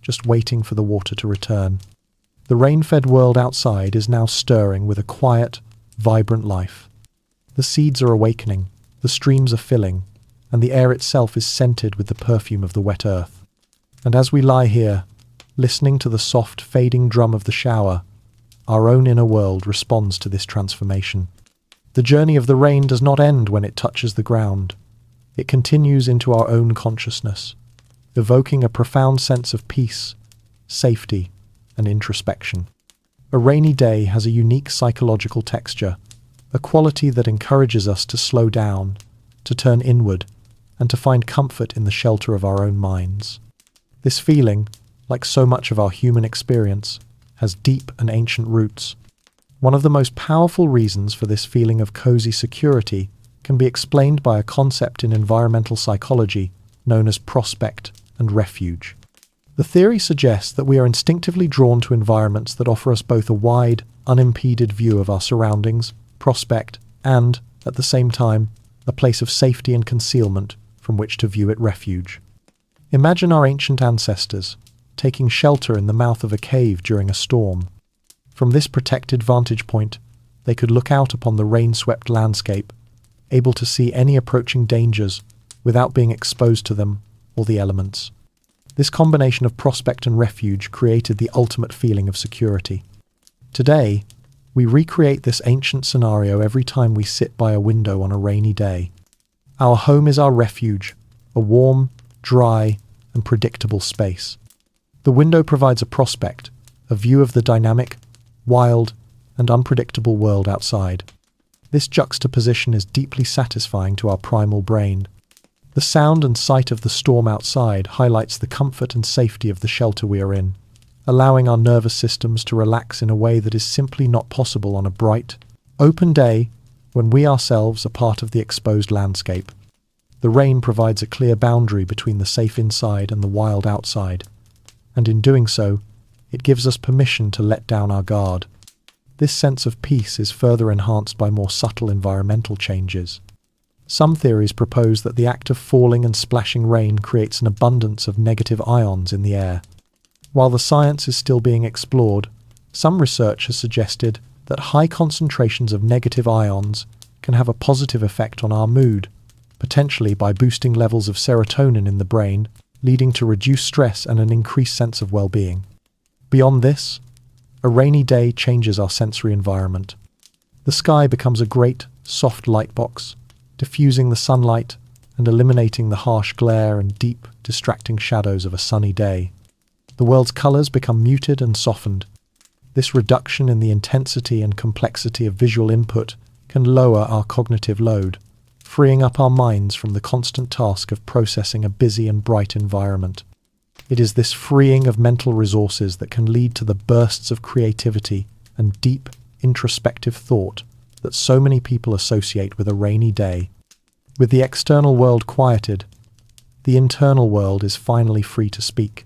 Speaker 1: just waiting for the water to return. The rain-fed world outside is now stirring with a quiet, vibrant life. The seeds are awakening, the streams are filling, and the air itself is scented with the perfume of the wet earth. And as we lie here, listening to the soft, fading drum of the shower, our own inner world responds to this transformation. The journey of the rain does not end when it touches the ground. It continues into our own consciousness, evoking a profound sense of peace, safety, and introspection. A rainy day has a unique psychological texture, a quality that encourages us to slow down, to turn inward, and to find comfort in the shelter of our own minds. This feeling, like so much of our human experience, has deep and ancient roots. One of the most powerful reasons for this feeling of cozy security can be explained by a concept in environmental psychology known as prospect and refuge. The theory suggests that we are instinctively drawn to environments that offer us both a wide, unimpeded view of our surroundings, prospect, and, at the same time, a place of safety and concealment from which to view it refuge. Imagine our ancient ancestors taking shelter in the mouth of a cave during a storm. From this protected vantage point, they could look out upon the rain-swept landscape, able to see any approaching dangers without being exposed to them or the elements. This combination of prospect and refuge created the ultimate feeling of security. Today, we recreate this ancient scenario every time we sit by a window on a rainy day. Our home is our refuge, a warm, dry, and predictable space. The window provides a prospect, a view of the dynamic, wild, and unpredictable world outside. This juxtaposition is deeply satisfying to our primal brain. The sound and sight of the storm outside highlights the comfort and safety of the shelter we are in, allowing our nervous systems to relax in a way that is simply not possible on a bright, open day when we ourselves are part of the exposed landscape. The rain provides a clear boundary between the safe inside and the wild outside, and in doing so, it gives us permission to let down our guard. This sense of peace is further enhanced by more subtle environmental changes. Some theories propose that the act of falling and splashing rain creates an abundance of negative ions in the air. While the science is still being explored, some research has suggested that high concentrations of negative ions can have a positive effect on our mood, potentially by boosting levels of serotonin in the brain, leading to reduced stress and an increased sense of well-being. Beyond this, a rainy day changes our sensory environment. The sky becomes a great, soft light box, diffusing the sunlight and eliminating the harsh glare and deep, distracting shadows of a sunny day. The world's colours become muted and softened. This reduction in the intensity and complexity of visual input can lower our cognitive load, freeing up our minds from the constant task of processing a busy and bright environment. It is this freeing of mental resources that can lead to the bursts of creativity and deep, introspective thought that so many people associate with a rainy day. With the external world quieted, the internal world is finally free to speak.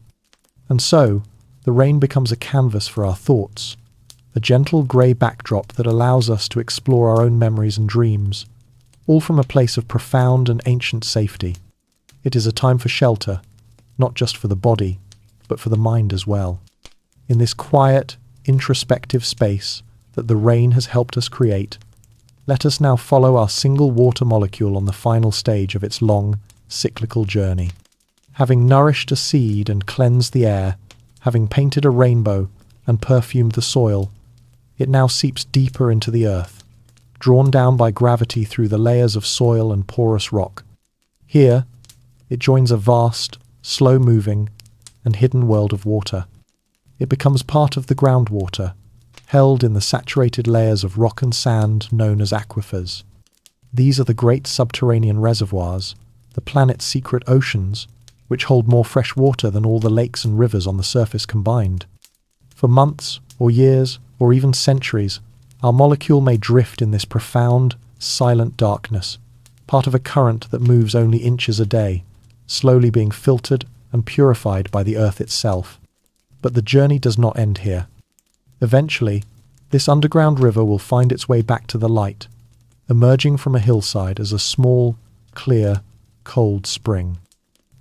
Speaker 1: And so, the rain becomes a canvas for our thoughts, a gentle grey backdrop that allows us to explore our own memories and dreams, all from a place of profound and ancient safety. It is a time for shelter, not just for the body, but for the mind as well. In this quiet, introspective space that the rain has helped us create, let us now follow our single water molecule on the final stage of its long, cyclical journey. Having nourished a seed and cleansed the air, having painted a rainbow and perfumed the soil, it now seeps deeper into the earth, drawn down by gravity through the layers of soil and porous rock. Here, it joins a vast, slow-moving, and hidden world of water. It becomes part of the groundwater, held in the saturated layers of rock and sand known as aquifers. These are the great subterranean reservoirs, the planet's secret oceans, which hold more fresh water than all the lakes and rivers on the surface combined. For months, or years, or even centuries, our molecule may drift in this profound, silent darkness, part of a current that moves only inches a day, slowly being filtered and purified by the earth itself. But the journey does not end here. Eventually, this underground river will find its way back to the light, emerging from a hillside as a small, clear, cold spring.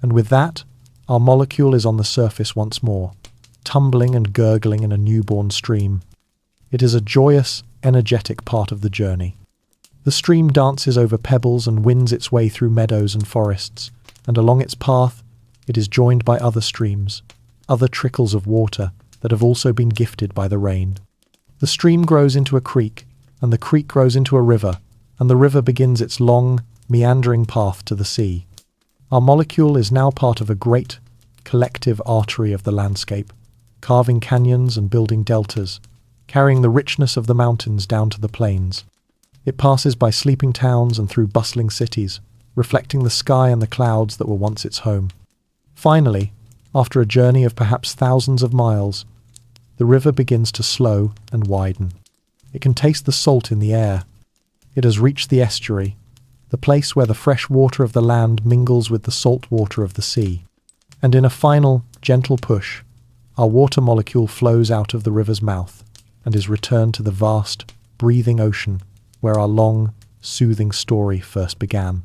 Speaker 1: And with that, our molecule is on the surface once more, tumbling and gurgling in a newborn stream. It is a joyous, energetic part of the journey. The stream dances over pebbles and wins its way through meadows and forests, and along its path, it is joined by other streams, other trickles of water that have also been gifted by the rain. The stream grows into a creek, and the creek grows into a river, and the river begins its long, meandering path to the sea. Our molecule is now part of a great, collective artery of the landscape, carving canyons and building deltas, carrying the richness of the mountains down to the plains. It passes by sleeping towns and through bustling cities, reflecting the sky and the clouds that were once its home. Finally, after a journey of perhaps thousands of miles, the river begins to slow and widen. It can taste the salt in the air. It has reached the estuary, the place where the fresh water of the land mingles with the salt water of the sea. And in a final, gentle push, our water molecule flows out of the river's mouth and is returned to the vast, breathing ocean where our long, soothing story first began.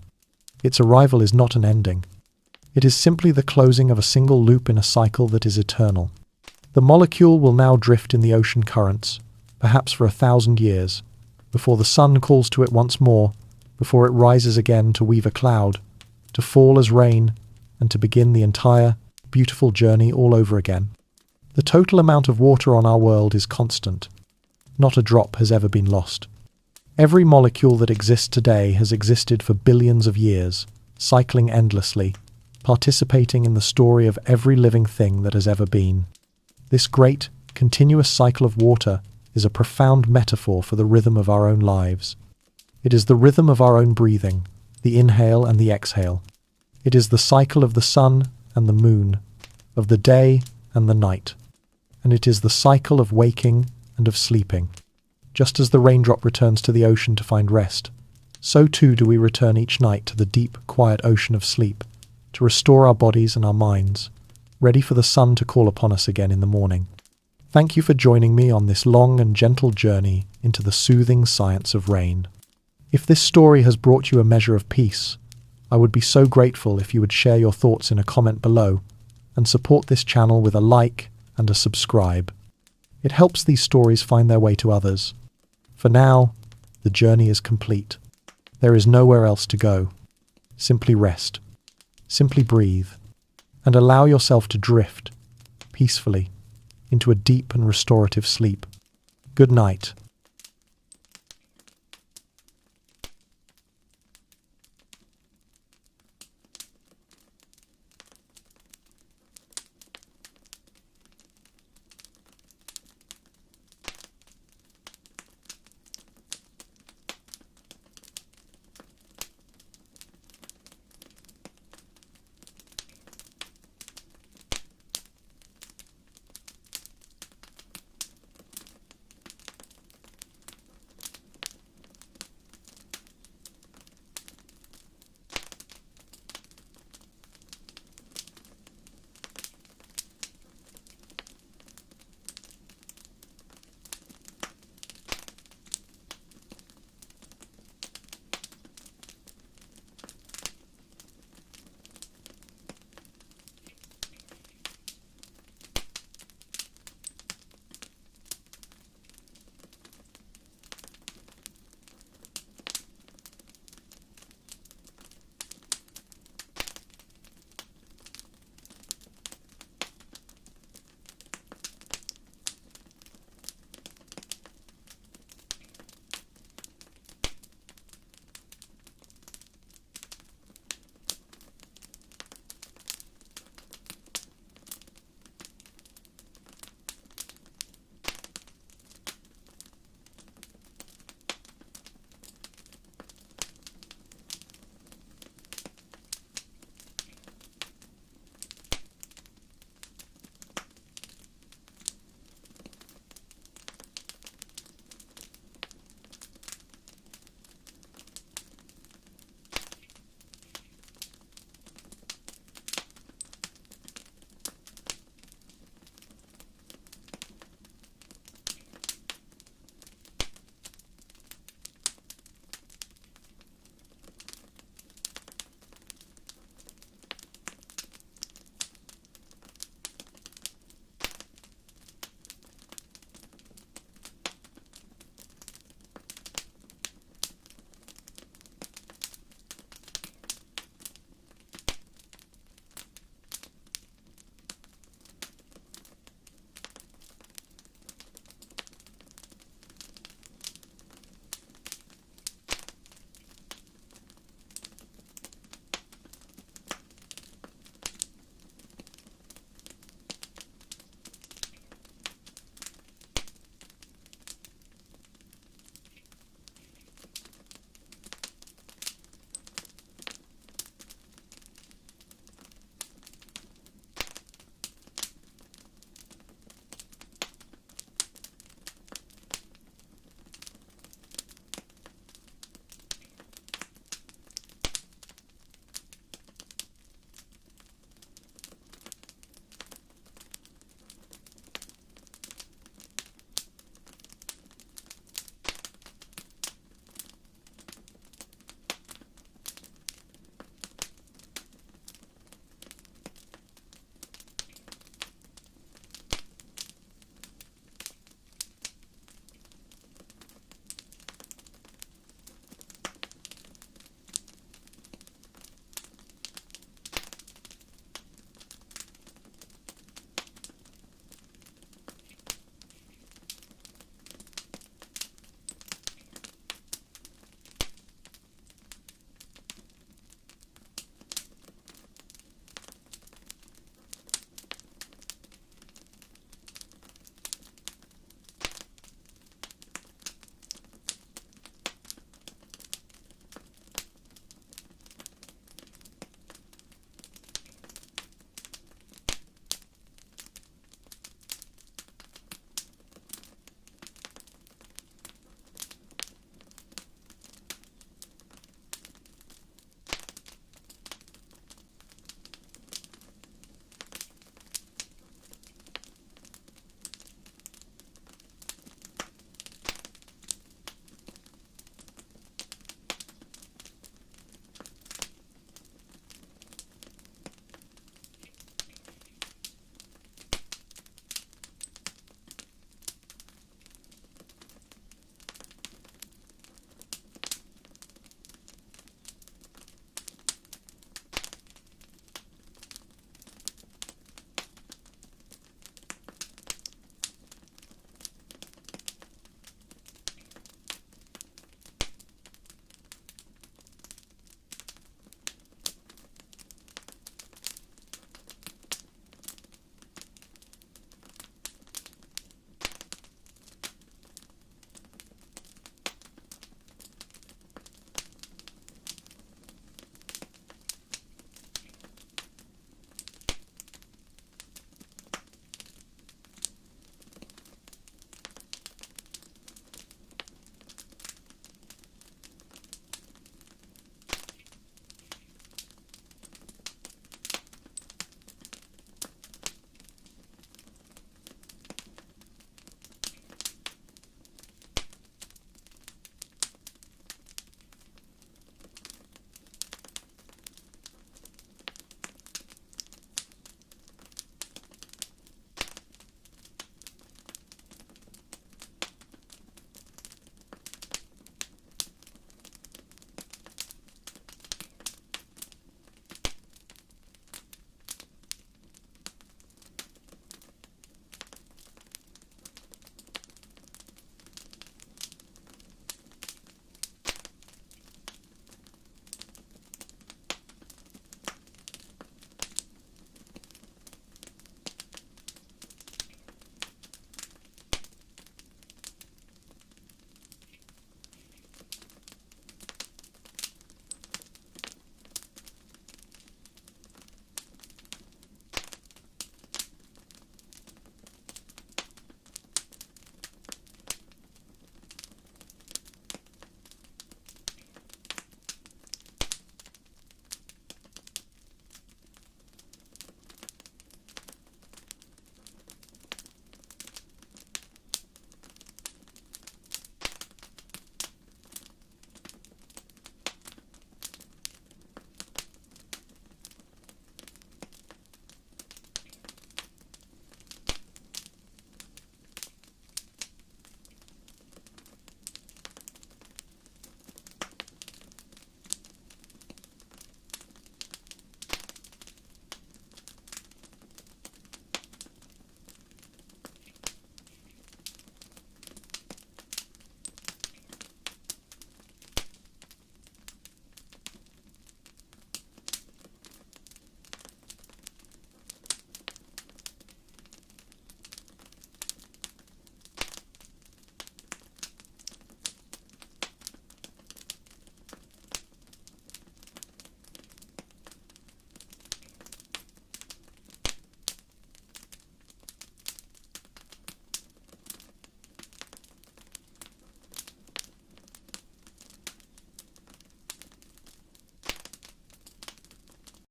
Speaker 1: Its arrival is not an ending. It is simply the closing of a single loop in a cycle that is eternal. The molecule will now drift in the ocean currents, perhaps for 1,000 years, before the sun calls to it once more, before it rises again to weave a cloud, to fall as rain, and to begin the entire, beautiful journey all over again. The total amount of water on our world is constant. Not a drop has ever been lost. Every molecule that exists today has existed for billions of years, cycling endlessly, participating in the story of every living thing that has ever been. This great, continuous cycle of water is a profound metaphor for the rhythm of our own lives. It is the rhythm of our own breathing, the inhale and the exhale. It is the cycle of the sun and the moon, of the day and the night. And it is the cycle of waking and of sleeping. Just as the raindrop returns to the ocean to find rest, so too do we return each night to the deep, quiet ocean of sleep, to restore our bodies and our minds, ready for the sun to call upon us again in the morning. Thank you for joining me on this long and gentle journey into the soothing science of rain. If this story has brought you a measure of peace, I would be so grateful if you would share your thoughts in a comment below and support this channel with a like and a subscribe. It helps these stories find their way to others. For now, the journey is complete. There is nowhere else to go. Simply rest, simply breathe, and allow yourself to drift peacefully into a deep and restorative sleep. Good night.